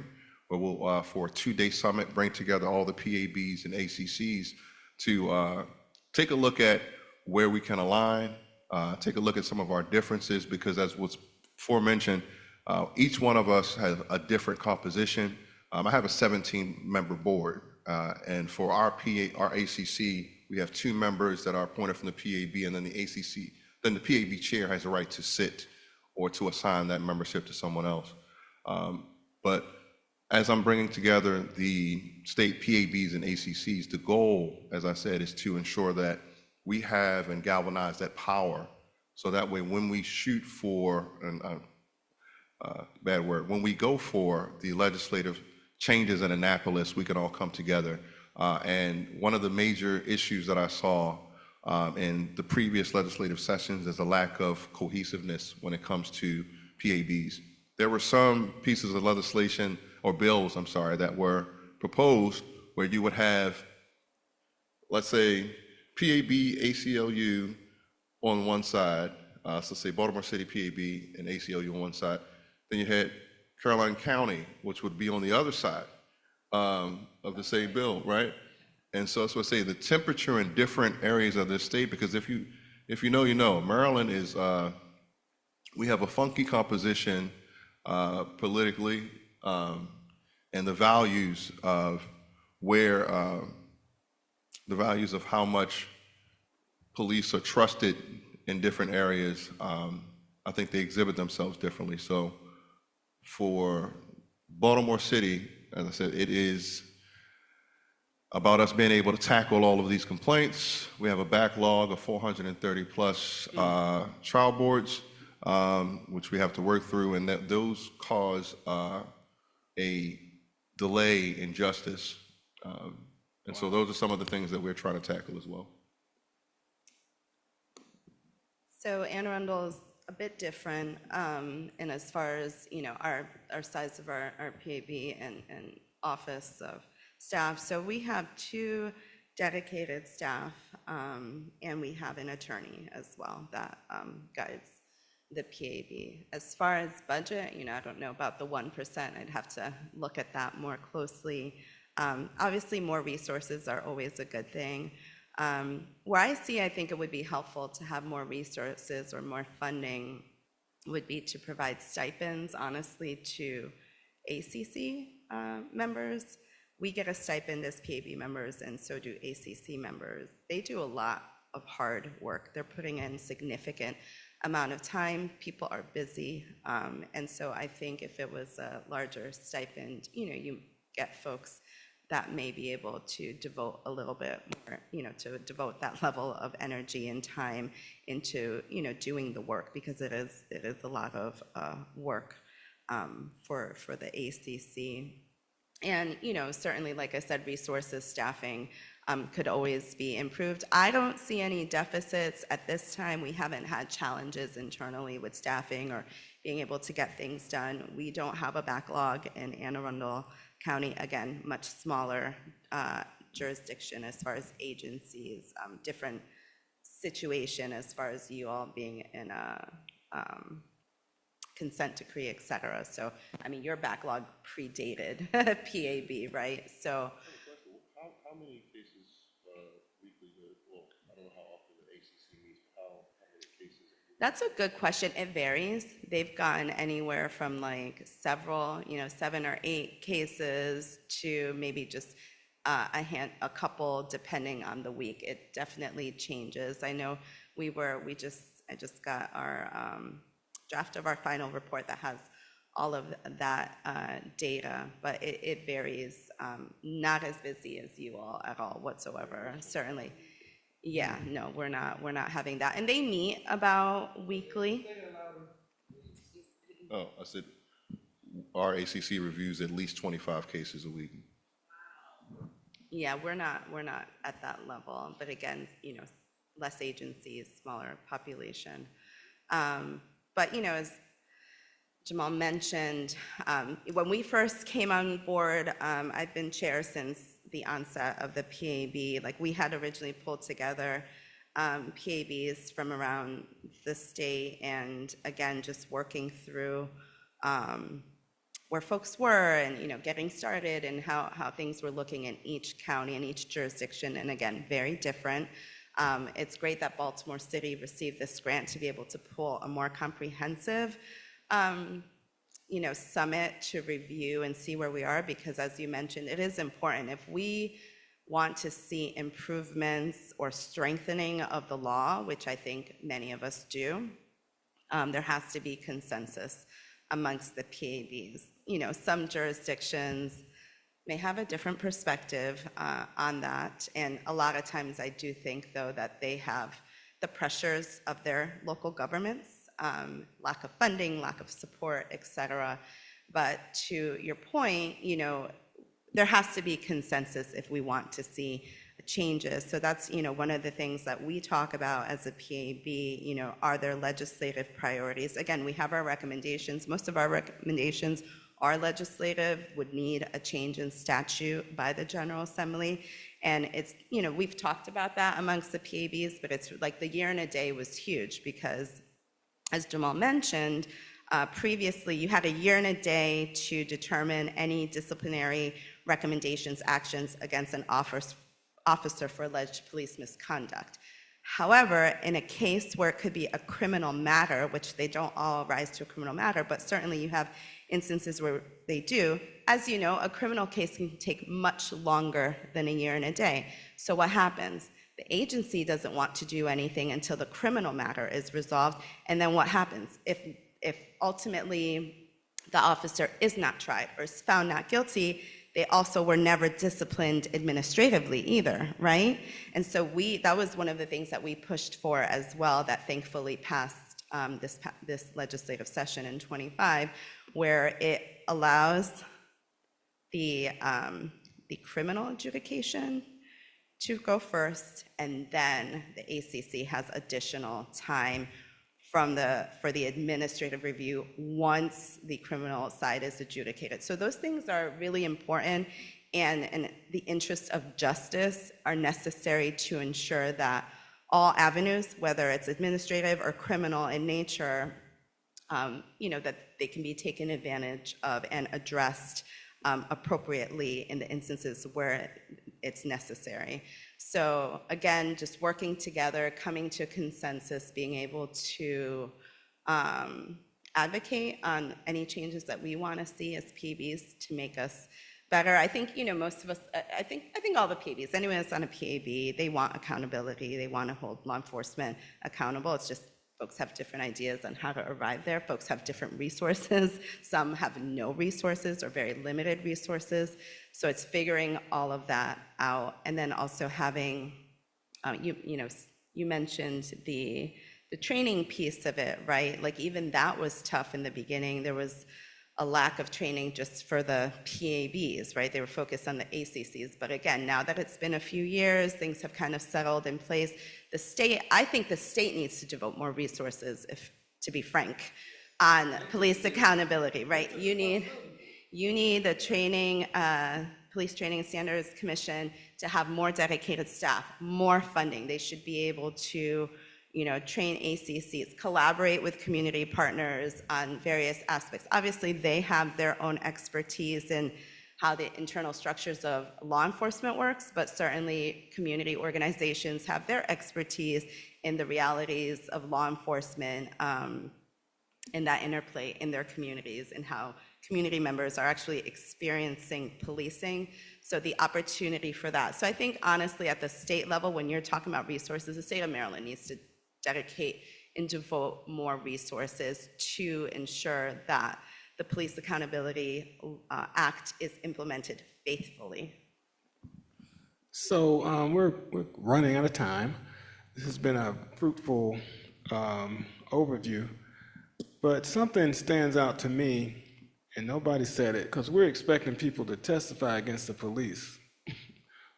where we'll, for a 2-day summit, bring together all the PABs and ACCs to take a look at where we can align, take a look at some of our differences, because as was aforementioned, each one of us has a different composition. I have a 17-member board, and for our ACC, we have 2 members that are appointed from the PAB, and then the PAB chair has the right to sit or to assign that membership to someone else. But as I'm bringing together the state PABs and ACCs, the goal, as I said, is to ensure that we have and galvanize that power, so that way when we shoot for, when we go for the legislative changes in Annapolis, we can all come together. And one of the major issues that I saw in the previous legislative sessions is a lack of cohesiveness when it comes to PABs. There were some pieces of legislation, or bills, I'm sorry, that were proposed where you would have, let's say, PAB, ACLU on one side, so say Baltimore City PAB and ACLU on one side. Then you had Caroline County, which would be on the other side of the same bill, right? And so that's what I say, the temperature in different areas of the state, because if you know, you know, Maryland is, we have a funky composition politically, and the values of where, the values of how much police are trusted in different areas, I think they exhibit themselves differently. So for Baltimore City, as I said, it is about us being able to tackle all of these complaints. We have a backlog of 430 plus trial boards, which we have to work through, and that those cause a delay in justice. And so those are some of the things that we're trying to tackle as well. So Arundel is a bit different, and as far as, you know, our size of our PAB and office of staff. So we have 2 dedicated staff, and we have an attorney as well that guides the PAB. As far as budget, you know, I don't know about the 1%. I'd have to look at that more closely. Obviously, more resources are always a good thing. Where I see, I think it would be helpful to have more resources or more funding would be to provide stipends, honestly, to ACC members. We get a stipend as PAB members, and so do ACC members. They do a lot of hard work. They're putting in significant amount of time. People are busy, and so I think if it was a larger stipend, you know, you get folks that may be able to devote a little bit more, you know, to devote that level of energy and time into, you know, doing the work, because it is a lot of work for the ACC. And, you know, certainly, like I said, resources, staffing, could always be improved. I don't see any deficits at this time. We haven't had challenges internally with staffing or being able to get things done. We don't have a backlog in Arundel County, again, much smaller jurisdiction as far as agencies, different situation as far as you all being in a consent decree, et cetera. So, I mean, your backlog predated PAB, right? So, how many cases weekly? Well, I don't know how often the ACC meets, but how many cases? that's a good question. It varies. They've gotten anywhere from like several, 7 or 8 cases to maybe just a couple, depending on the week. It definitely changes. I know I just got our draft of our final report that has all of that data, but it varies. Not as busy as you all at all whatsoever, certainly. Yeah, no, we're not having that. And they meet about weekly. Oh, I said, our ACC reviews at least 25 cases a week. Yeah, we're not at that level, but again, less agencies, smaller population. But as Jamal mentioned, when we first came on board, I've been chair since the onset of the PAB. Like, we had originally pulled together PABs from around the state, and again, just working through where folks were and getting started and how things were looking in each county and each jurisdiction, and again, very different. It's great that Baltimore City received this grant to be able to pull a more comprehensive summit to review and see where we are, because as you mentioned, it is important. If we want to see improvements or strengthening of the law, which I think many of us do, there has to be consensus amongst the PABs. Some jurisdictions may have a different perspective on that, and a lot of times I do think, though, that they have the pressures of their local governments, lack of funding, lack of support, et cetera. But to your point, there has to be consensus if we want to see changes. So that's, one of the things that we talk about as a PAB, are there legislative priorities? Again, we have our recommendations. Most of our recommendations are legislative, would need a change in statute by the General Assembly. And it's, we've talked about that amongst the PABs, but it's like the year and a day was huge because, as Jamal mentioned, previously you had a year and a day to determine any disciplinary recommendations, actions against an officer for alleged police misconduct. However, in a case where it could be a criminal matter, which they don't all rise to a criminal matter, but certainly you have instances where they do, as you know, a criminal case can take much longer than a year and a day. So what happens? The agency doesn't want to do anything until the criminal matter is resolved. And then what happens? If ultimately the officer is not tried or is found not guilty, they also were never disciplined administratively either, right? And so that was one of the things that we pushed for as well, that thankfully passed this legislative session in '25, where it allows the criminal adjudication to go first, and then the ACC has additional time for the administrative review once the criminal side is adjudicated. So those things are really important, and in the interest of justice are necessary to ensure that all avenues, whether it's administrative or criminal in nature, that they can be taken advantage of and addressed appropriately in the instances where it's necessary. So again, just working together, coming to a consensus, being able to advocate on any changes that we want to see as PABs to make us better. I think, most of us, I think all the PABs, anyone that's on a PAB, they want accountability. They want to hold law enforcement accountable. It's just folks have different ideas on how to arrive there. Folks have different resources. Some have no resources or very limited resources. So it's figuring all of that out. And then also having, you mentioned the training piece of it, right? Like, even that was tough in the beginning. There was a lack of training just for the PABs, right? They were focused on the ACCs. But again, now that it's been a few years, things have kind of settled in place. The state, I think the state needs to devote more resources, if to be frank, on police accountability, right? You need the training, Police Training and Standards Commission to have more dedicated staff, more funding. They should be able to, train ACCs, collaborate with community partners on various aspects. Obviously, they have their own expertise in how the internal structures of law enforcement works, but certainly community organizations have their expertise in the realities of law enforcement and that interplay in their communities and how community members are actually experiencing policing. So the opportunity for that. So I think honestly at the state level, when you're talking about resources, the state of Maryland needs to dedicate and devote more resources to ensure that the Police Accountability Act is implemented faithfully. So we're running out of time. This has been a fruitful overview, but something stands out to me, and nobody said it, because we're expecting people to testify against the police.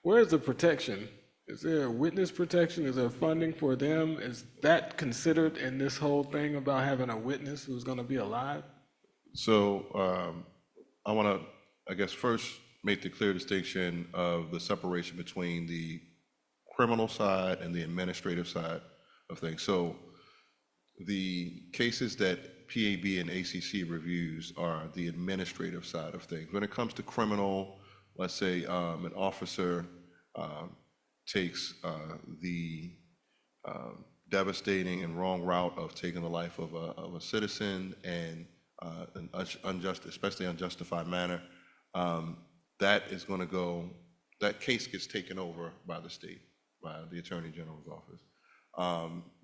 Where's the protection? Is there a witness protection? Is there funding for them? Is that considered in this whole thing about having a witness who's going to be alive? So I want to, I guess, first make the clear distinction of the separation between the criminal side and the administrative side of things. So the cases that PAB and ACC reviews are the administrative side of things. When it comes to criminal, let's say an officer takes the devastating and wrong route of taking the life of a citizen and an especially unjustified manner, that is going to go, that case gets taken over by the state, by the Attorney General's office.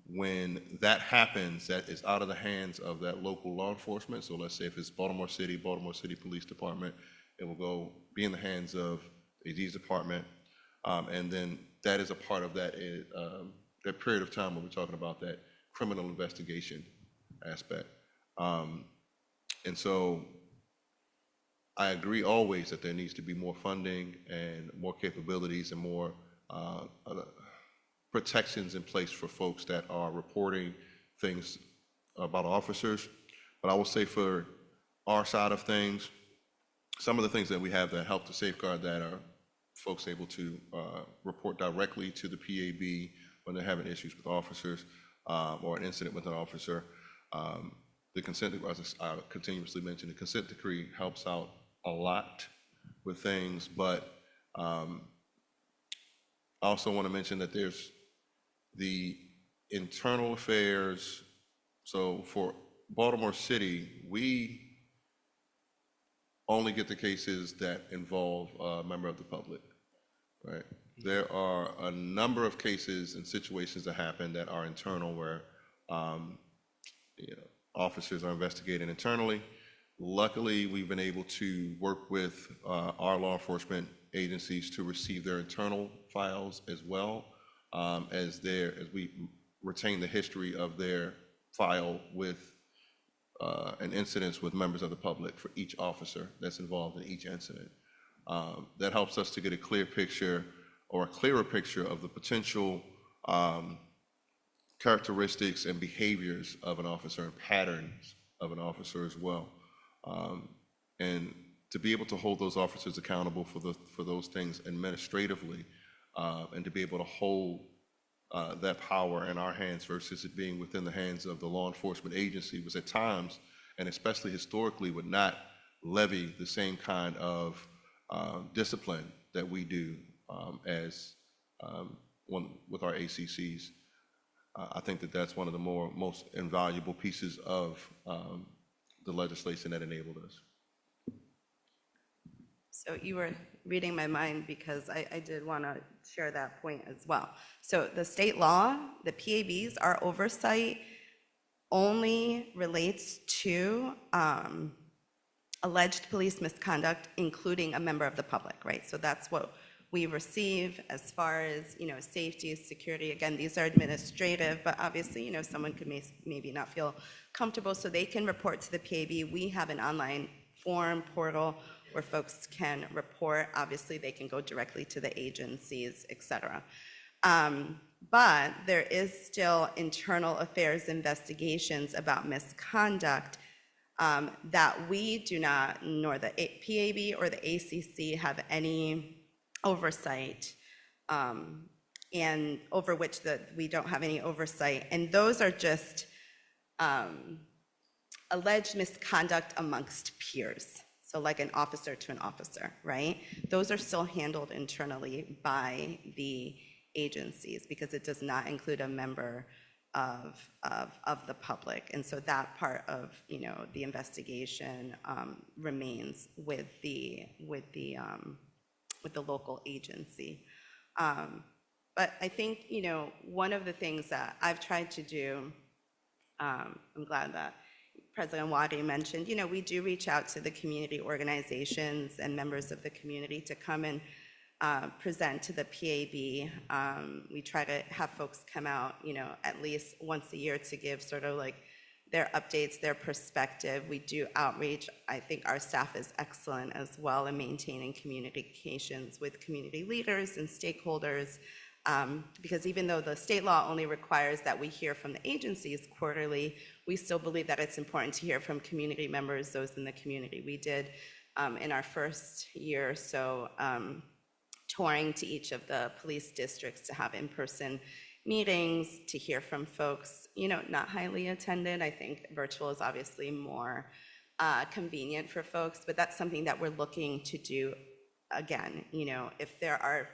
When that happens, that is out of the hands of that local law enforcement. So let's say if it's Baltimore City Police Department, it will be in the hands of AD's department. And then that is a part of that period of time when we're talking about that criminal investigation aspect. And so I agree always that there needs to be more funding and more capabilities and more protections in place for folks that are reporting things about officers. But I will say for our side of things, some of the things that we have that help to safeguard that are folks able to report directly to the PAB when they're having issues with officers or an incident with an officer. The consent decree, as I continuously mention, the consent decree helps out a lot with things, but I also want to mention that there's the internal affairs. So for Baltimore City, we only get the cases that involve a member of the public, right? There are a number of cases and situations that happen that are internal where officers are investigating internally. Luckily, we've been able to work with our law enforcement agencies to receive their internal files as well as we retain the history of their file with and incidents with members of the public for each officer that's involved in each incident. That helps us to get a clear picture or a clearer picture of the potential characteristics and behaviors of an officer and patterns of an officer as well. And to be able to hold those officers accountable for those things administratively and to be able to hold that power in our hands versus it being within the hands of the law enforcement agency, was at times, and especially historically, would not levy the same kind of discipline that we do with our ACCs. I think that that's one of the most invaluable pieces of the legislation that enabled us. So you were reading my mind because I did want to share that point as well. So the state law, the PABs, our oversight only relates to alleged police misconduct, including a member of the public, right? So that's what we receive as far as, safety, security. Again, these are administrative, but obviously, someone could maybe not feel comfortable, so they can report to the PAB. We have an online form portal where folks can report. Obviously, they can go directly to the agencies, et cetera. But there is still internal affairs investigations about misconduct that we do not, nor the PAB or the ACC, have any oversight, and over which we don't have any oversight. And those are just alleged misconduct amongst peers. So like an officer to an officer, right? Those are still handled internally by the agencies because it does not include a member of the public. And so that part of, the investigation remains with the local agency. But I think, one of the things that I've tried to do, I'm glad that President Waddy mentioned, we do reach out to the community organizations and members of the community to come and present to the PAB. We try to have folks come out, at least once a year to give sort of like their updates, their perspective. We do outreach. I think our staff is excellent as well in maintaining communications with community leaders and stakeholders, because even though the state law only requires that we hear from the agencies quarterly, we still believe that it's important to hear from community members, those in the community. We did, in our first year or so, touring to each of the police districts to have in-person meetings, to hear from folks, not highly attended. I think virtual is obviously more convenient for folks, but that's something that we're looking to do again. If there are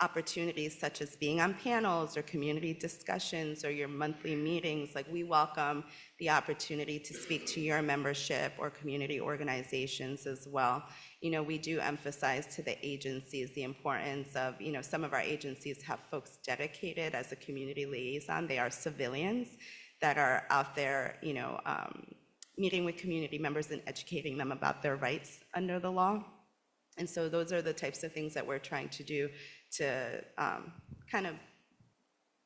opportunities such as being on panels or community discussions or your monthly meetings, like we welcome the opportunity to speak to your membership or community organizations as well. We do emphasize to the agencies the importance of, some of our agencies have folks dedicated as a community liaison. They are civilians that are out there, meeting with community members and educating them about their rights under the law. And so those are the types of things that we're trying to do to kind of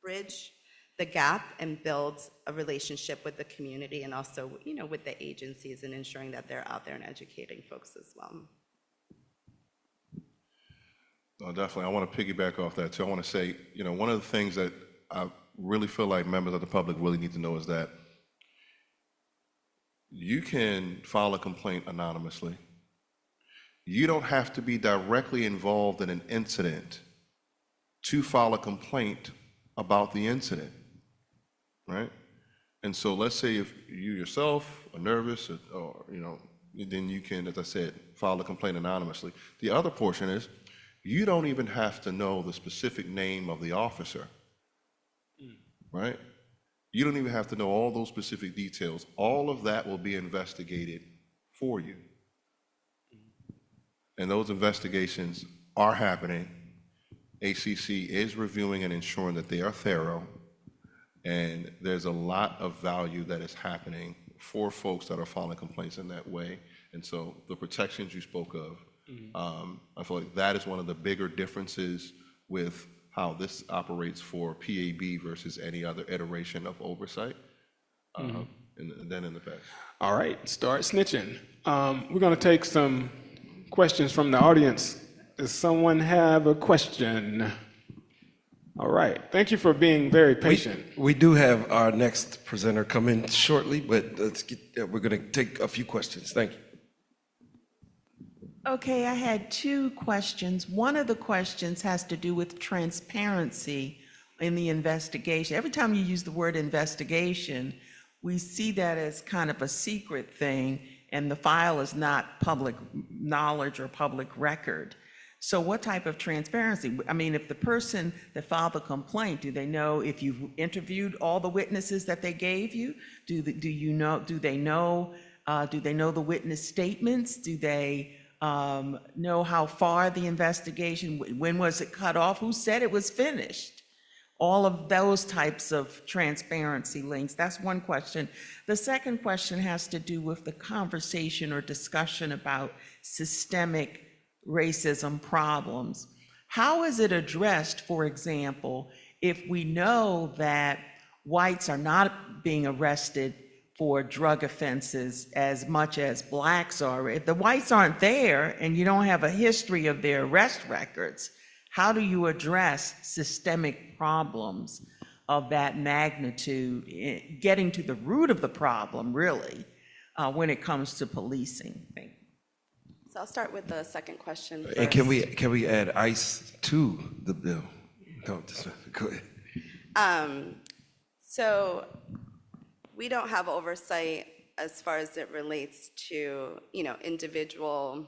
bridge the gap and build a relationship with the community and also, with the agencies and ensuring that they're out there and educating folks as well. No, definitely. I want to piggyback off that too. I want to say, one of the things that I really feel like members of the public really need to know is that you can file a complaint anonymously. You don't have to be directly involved in an incident to file a complaint about the incident, right? And so let's say if you yourself are nervous or then you can, as I said, file a complaint anonymously. The other portion is you don't even have to know the specific name of the officer, right? You don't even have to know all those specific details. All of that will be investigated for you. And those investigations are happening. ACC is reviewing and ensuring that they are thorough. And there's a lot of value that is happening for folks that are filing complaints in that way. And so the protections you spoke of, I feel like that is one of the bigger differences with how this operates for PAB versus any other iteration of oversight than in the past. All right, start snitching. We're going to take some questions from the audience. Does someone have a question? All right, thank you for being very patient. We do have our next presenter come in shortly, but we're going to take a few questions. Thank you. Okay, I had two questions. One of the questions has to do with transparency in the investigation. Every time you use the word investigation, we see that as kind of a secret thing, and the file is not public knowledge or public record. So what type of transparency? I mean, if the person that filed the complaint, do they know if you've interviewed all the witnesses that they gave you? Do they know the witness statements? Do they know how far the investigation, when was it cut off, who said it was finished? All of those types of transparency links. That's one question. The second question has to do with the conversation or discussion about systemic racism problems. How is it addressed, for example, if we know that whites are not being arrested for drug offenses as much as blacks are. If the whites aren't there and you don't have a history of their arrest records, how do you address systemic problems of that magnitude, getting to the root of the problem, really, when it comes to policing? Thank you. So I'll start with the second question first. And can we add ICE to the bill? No, go ahead. So we don't have oversight as far as it relates to, individual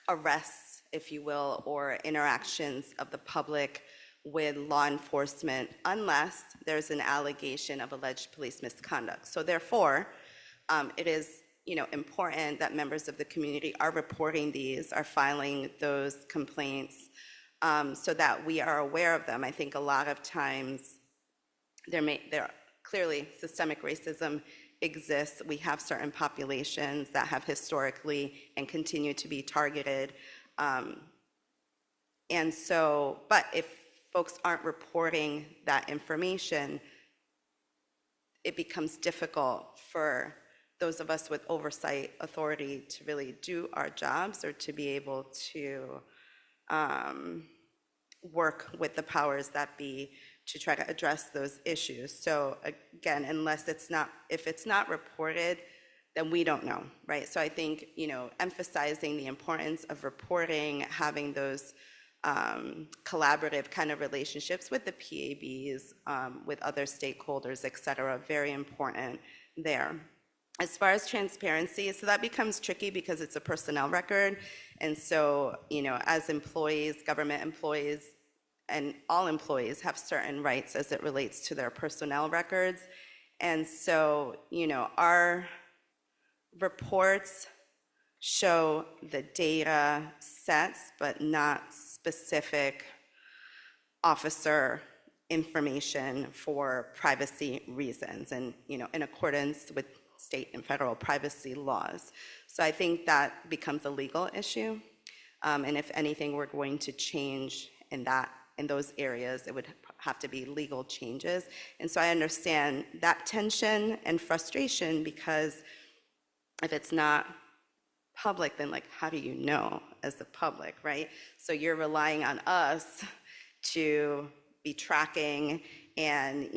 arrests, if you will, or interactions of the public with law enforcement unless there's an allegation of alleged police misconduct. So therefore, it is, important that members of the community are reporting these, are filing those complaints, so that we are aware of them. I think a lot of times there clearly systemic racism exists. We have certain populations that have historically and continue to be targeted. And so, but if folks aren't reporting that information, it becomes difficult for those of us with oversight authority to really do our jobs or to be able to work with the powers that be to try to address those issues. So again, if it's not reported, then we don't know, right? So I think, emphasizing the importance of reporting, having those collaborative kind of relationships with the PABs, with other stakeholders, et cetera, very important there. As far as transparency, so that becomes tricky because it's a personnel record. And so, as employees, government employees, and all employees have certain rights as it relates to their personnel records. And so, our reports show the data sets, but not specific officer information for privacy reasons and, in accordance with state and federal privacy laws. So I think that becomes a legal issue. And if anything, we're going to change in those areas, it would have to be legal changes. And so I understand that tension and frustration, because if it's not public, then how do you know as the public, right? So you're relying on us to be tracking and,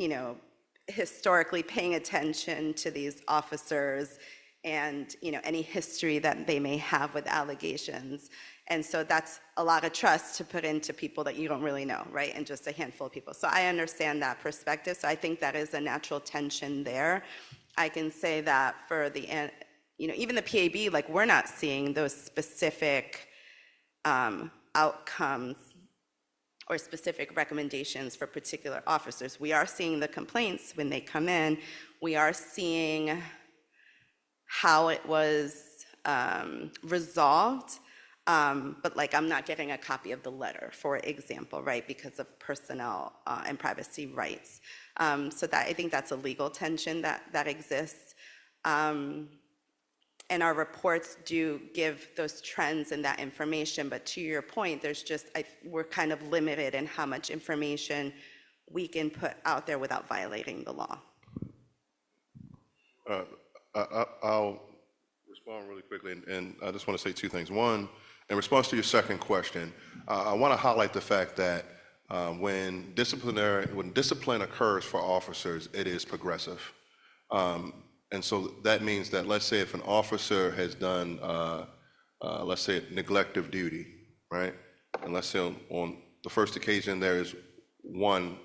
historically paying attention to these officers and, any history that they may have with allegations. And so that's a lot of trust to put into people that you don't really know, right? And just a handful of people. So I understand that perspective. So I think that is a natural tension there. I can say that for the, even the PAB, we're not seeing those specific outcomes or specific recommendations for particular officers. We are seeing the complaints when they come in. We are seeing how it was resolved. But I'm not getting a copy of the letter, for example, right, because of personnel and privacy rights. So that I think that's a legal tension that exists. And our reports do give those trends and that information, but to your point, we're kind of limited in how much information we can put out there without violating the law. I'll respond really quickly, and I just want to say two things. One, in response to your second question, I want to highlight the fact that when discipline occurs for officers, it is progressive. And so that means that, let's say if an officer has done, let's say, neglect of duty, right? And let's say on the first occasion, there is one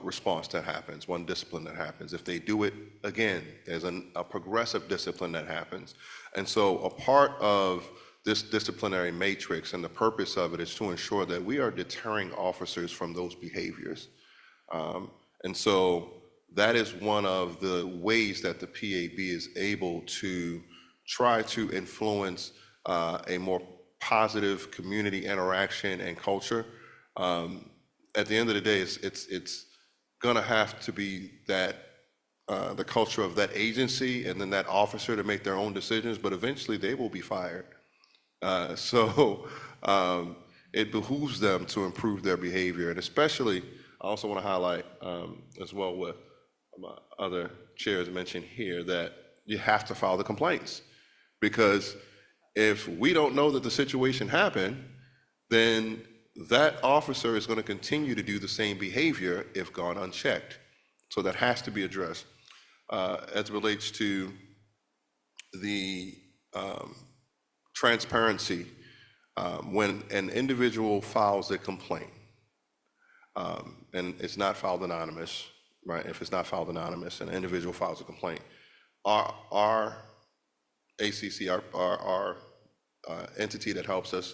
response that happens, one discipline that happens. If they do it again, there's a progressive discipline that happens. And so a part of this disciplinary matrix and the purpose of it is to ensure that we are deterring officers from those behaviors. And so that is one of the ways that the PAB is able to try to influence a more positive community interaction and culture. At the end of the day, it's going to have to be that the culture of that agency and then that officer to make their own decisions, but eventually they will be fired. So it behooves them to improve their behavior. And especially, I also want to highlight as well with other chairs mentioned here, that you have to file the complaints. Because if we don't know that the situation happened, then that officer is going to continue to do the same behavior if gone unchecked. So that has to be addressed. As it relates to the transparency, when an individual files a complaint, and it's not filed anonymous, right? If it's not filed anonymous and an individual files a complaint, our ACC, our entity that helps us,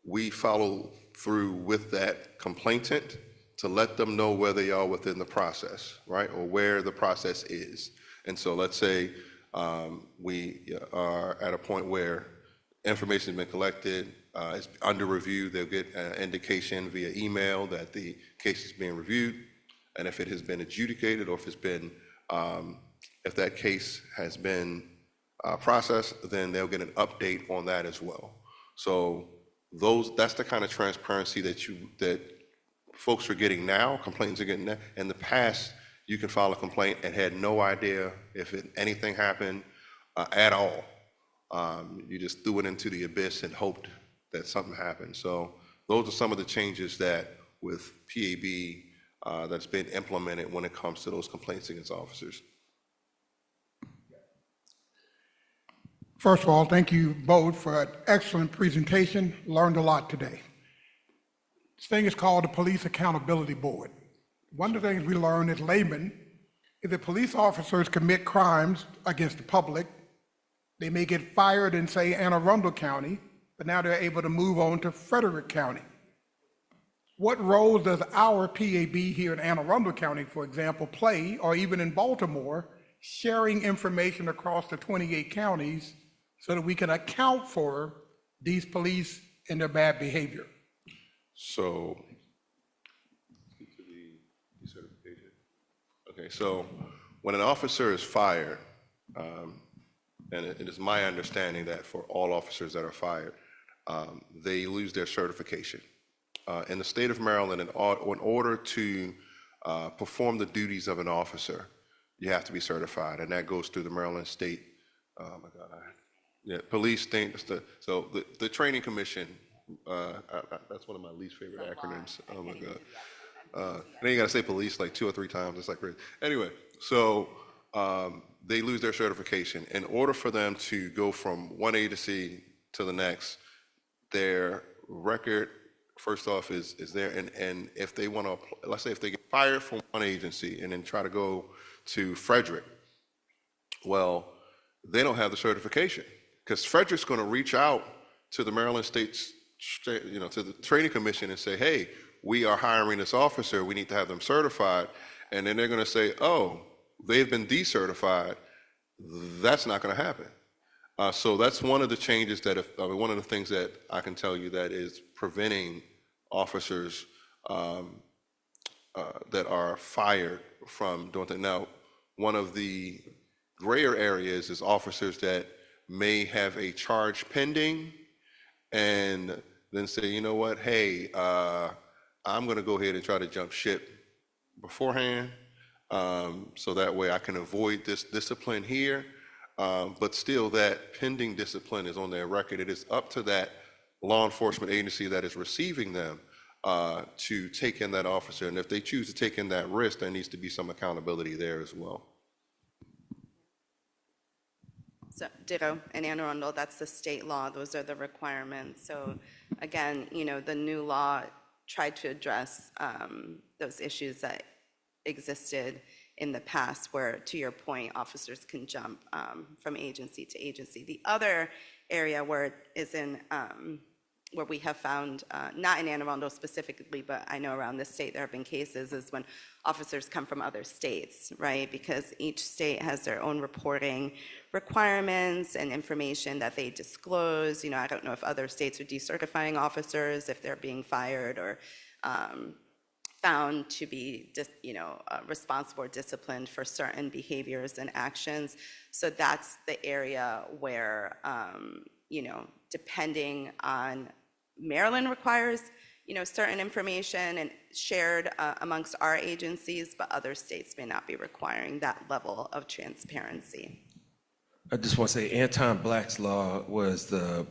we follow through with that complainant to let them know where they are within the process, right? Or where the process is. And so let's say we are at a point where information has been collected, it's under review, they'll get an indication via email that the case is being reviewed. And if it has been adjudicated, or if it's been, if that case has been processed, then they'll get an update on that as well. So that's the kind of transparency that folks are getting now, complainants are getting now. In the past, you can file a complaint and had no idea if anything happened at all. You just threw it into the abyss and hoped that something happened. So those are some of the changes that with PAB that's been implemented when it comes to those complaints against officers. First of all, thank you both for an excellent presentation. Learned a lot today. This thing is called the Police Accountability Board. One of the things we learned as laymen is that police officers commit crimes against the public. They may get fired in, say, Anne Arundel County, but now they're able to move on to Frederick County. What role does our PAB here in Anne Arundel County, for example, play, or even in Baltimore, sharing information across the 28 counties so that we can account for these police and their bad behavior? So, speak to the decertification. Okay, so when an officer is fired, and it is my understanding that for all officers that are fired, they lose their certification. In the state of Maryland, in order to perform the duties of an officer, you have to be certified, and that goes through the Maryland State, oh my God, police thing. So the training commission, that's one of my least favorite acronyms. Oh my God. Then you gotta say police like 2 or 3 times, it's like crazy. Anyway, so they lose their certification. In order for them to go from one agency to the next, their record, first off, is there, and if they want to, let's say if they get fired from one agency and then try to go to Frederick, well, they don't have the certification, because Frederick's going to reach out to the Maryland State's, to the training commission and say, hey, we are hiring this officer, we need to have them certified, and then they're going to say, oh, they've been decertified. That's not going to happen. So that's one of the changes that, one of the things that I can tell you that is preventing officers that are fired from doing that. Now, one of the grayer areas is officers that may have a charge pending and then say, you know what, hey, I'm going to go ahead and try to jump ship beforehand, so that way I can avoid this discipline here. But still, that pending discipline is on their record. It is up to that law enforcement agency that is receiving them to take in that officer. And if they choose to take in that risk, there needs to be some accountability there as well. So ditto in Anne Arundel, that's the state law. Those are the requirements. So again, the new law tried to address those issues that existed in the past, where, to your point, officers can jump from agency to agency. The other area where it is in, where we have found, not in Anne Arundel specifically, but I know around the state there have been cases, is when officers come from other states, right? Because each state has their own reporting requirements and information that they disclose. I don't know if other states are decertifying officers if they're being fired or found to be responsible or disciplined for certain behaviors and actions. So that's the area where, depending on, Maryland requires, certain information and shared amongst our agencies, but other states may not be requiring that level of transparency. I just want to say Anton Black's law was the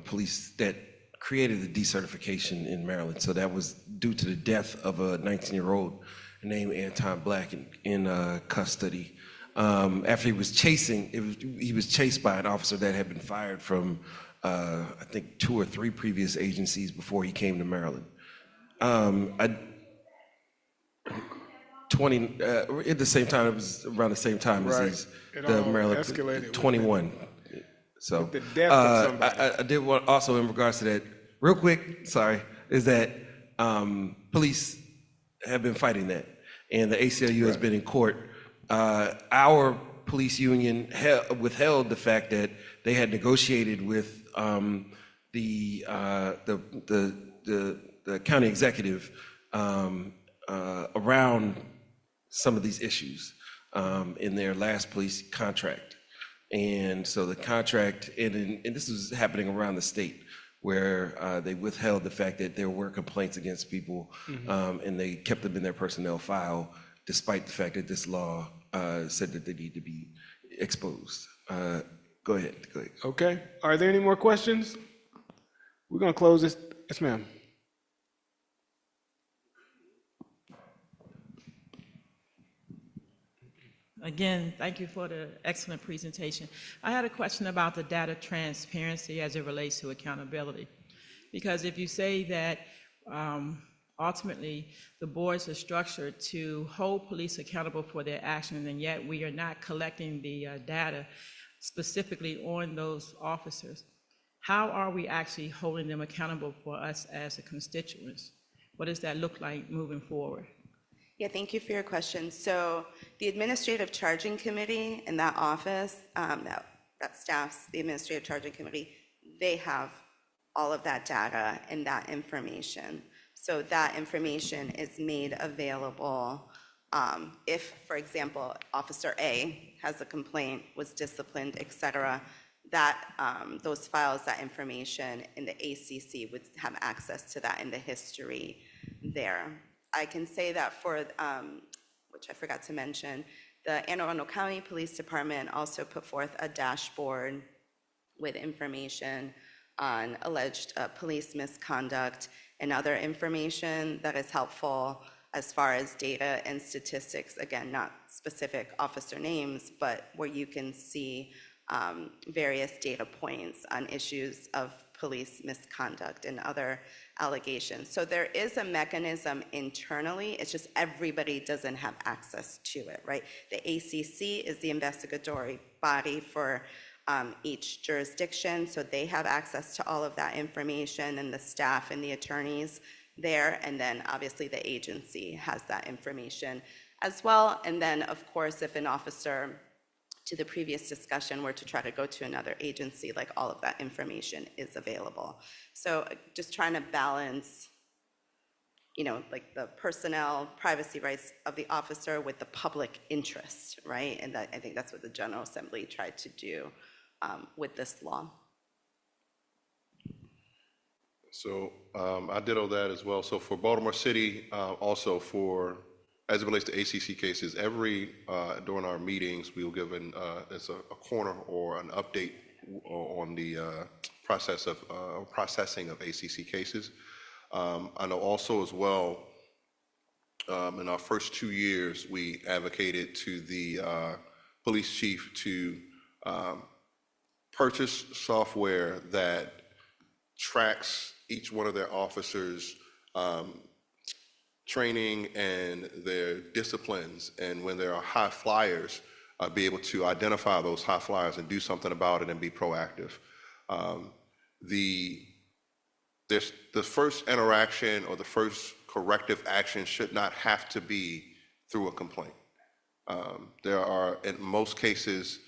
police that created the decertification in Maryland. So that was due to the death of a 19-year-old named Anton Black in custody. After he was he was chased by an officer that had been fired from, I think, 2 or 3 previous agencies before he came to Maryland. At the same time, it was around the same time Right. as It the all Maryland escalated 21. So the death of somebody. I did want also in regards to that, real quick, sorry, is that police have been fighting that, and the ACLU has been in court. Our police union withheld the fact that they had negotiated with the county executive around some of these issues in their last police contract. And so the contract, and this was happening around the state, where they withheld the fact that there were complaints against people, and they kept them in their personnel file, despite the fact that this law said that they need to be exposed. Go ahead. Okay. Are there any more questions? We're going to close this. Yes, ma'am. Again, thank you for the excellent presentation. I had a question about the data transparency as it relates to accountability. Because if you say that ultimately the boards are structured to hold police accountable for their actions, and yet we are not collecting the data specifically on those officers, how are we actually holding them accountable for us as a constituents? What does that look like moving forward? Yeah, thank you for your question. So the Administrative Charging Committee in that office, that staffs the Administrative Charging Committee, they have all of that data and that information. So that information is made available if, for example, Officer A has a complaint, was disciplined, et cetera, that those files, that information in the ACC would have access to that in the history there. I can say that for, which I forgot to mention, the Anne Arundel County Police Department also put forth a dashboard with information on alleged police misconduct and other information that is helpful as far as data and statistics. Again, not specific officer names, but where you can see various data points on issues of police misconduct and other allegations. So there is a mechanism internally, it's just everybody doesn't have access to it, right? The ACC is the investigatory body for each jurisdiction, so they have access to all of that information, and the staff and the attorneys there, and then obviously the agency has that information as well. And then of course, if an officer, to the previous discussion, were to try to go to another agency, like all of that information is available. So just trying to balance, like the personnel privacy rights of the officer with the public interest, right? And I think that's what the General Assembly tried to do with this law. So I ditto that as well. So for Baltimore City, also as it relates to ACC cases, during our meetings, we will give as a corner or an update on the processing of ACC cases. I know also as well, in our first 2 years, we advocated to the police chief to purchase software that tracks each one of their officers' training and their disciplines, and when there are high flyers, be able to identify those high flyers and do something about it and be proactive. The first interaction or the first corrective action should not have to be through a complaint. There are, in most cases,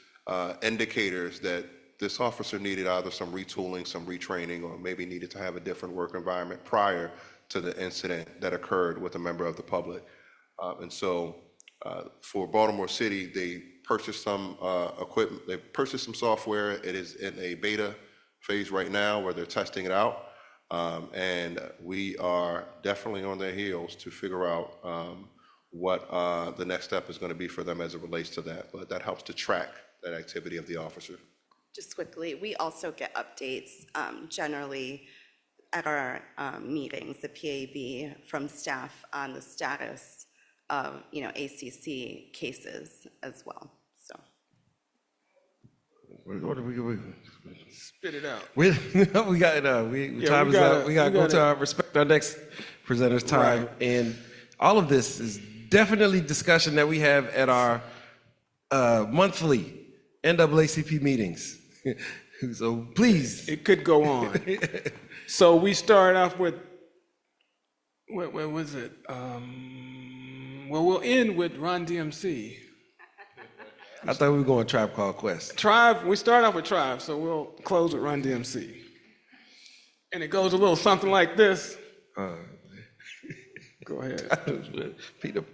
indicators that this officer needed either some retooling, some retraining, or maybe needed to have a different work environment prior to the incident that occurred with a member of the public. And so for Baltimore City, they purchased some equipment, they purchased some software. It is in a beta phase right now where they're testing it out. And we are definitely on their heels to figure out what the next step is going to be for them as it relates to that. But that helps to track that activity of the officer. Just quickly, we also get updates generally at our meetings, the PAB, from staff on the status of, ACC cases as well, so. What do we Spit it out. we got time is up. We got to go to our respect our next presenter's time, and all of this is definitely discussion that we have at our monthly NAACP meetings. So please. It could go on. So we start off with, what was it? Well, we'll end with Run DMC. I thought we were going Tribe Called Quest. Tribe, we start off with Tribe, so we'll close with Run DMC. And it goes a little something like this. Go ahead. Peter.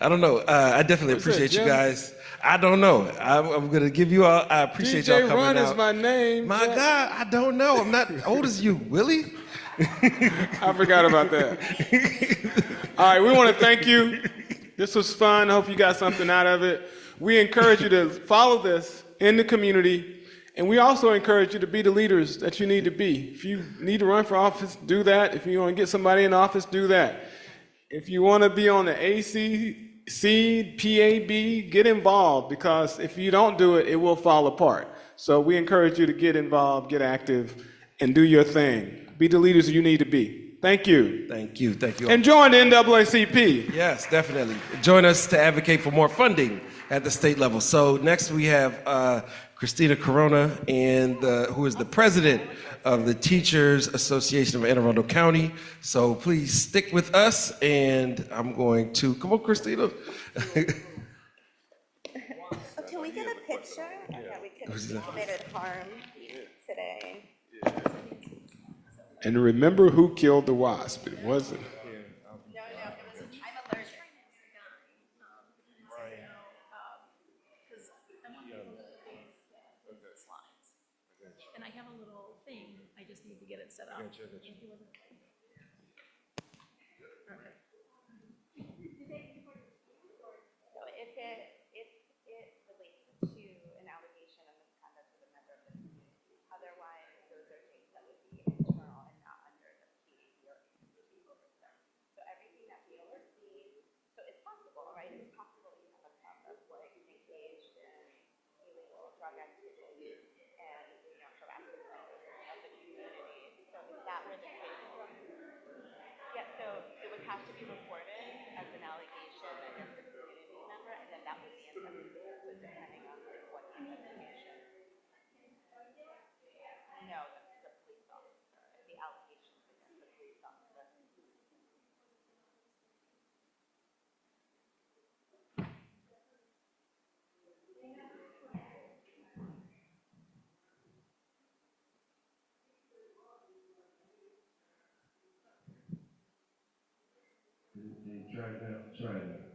I don't know. I definitely appreciate you guys. I don't know. I'm going to give you all, I appreciate y'all DJ coming Run out. is my name. My God, I don't know. I'm not old as you, Willie. I forgot about that. All right, we want to thank you. This was fun. I hope you got something out of it. We encourage you to follow this in the community, and we also encourage you to be the leaders that you need to be. If you need to run for office, do that. If you want to get somebody in office, do that. If you want to be on the AAC, PAB, get involved, because if you don't do it, it will fall apart. So we encourage you to get involved, get active, and do your thing. Be the leaders you need to be. Thank you. Thank you. And join the NAACP. Yes, definitely. Join us to advocate for more funding at the state level. So next we have Christina Corona, and who is the president of the Teachers Association of Anne Arundel County. So please stick with us, and I'm going to, come on, Christina. Can we get a picture? Okay, we committed harm today. And remember who killed the wasp. It wasn't. No, it was, I'm allergic. And I have a little thing, I just need to get it set up. So if it relates to an allegation of misconduct with a member of the community, otherwise those are things that would be internal and not under the PAB or ACP oversight. So everything that we oversee, so it's possible, right? It's possible you have a public engaged in illegal drug activity and harassment of the community. So if that were the case, yeah, so it would have to be reported as an allegation against a community member, and then that would be investigated, so depending on what the investigation. No, the police officer, the allegations against the police officer. Try it.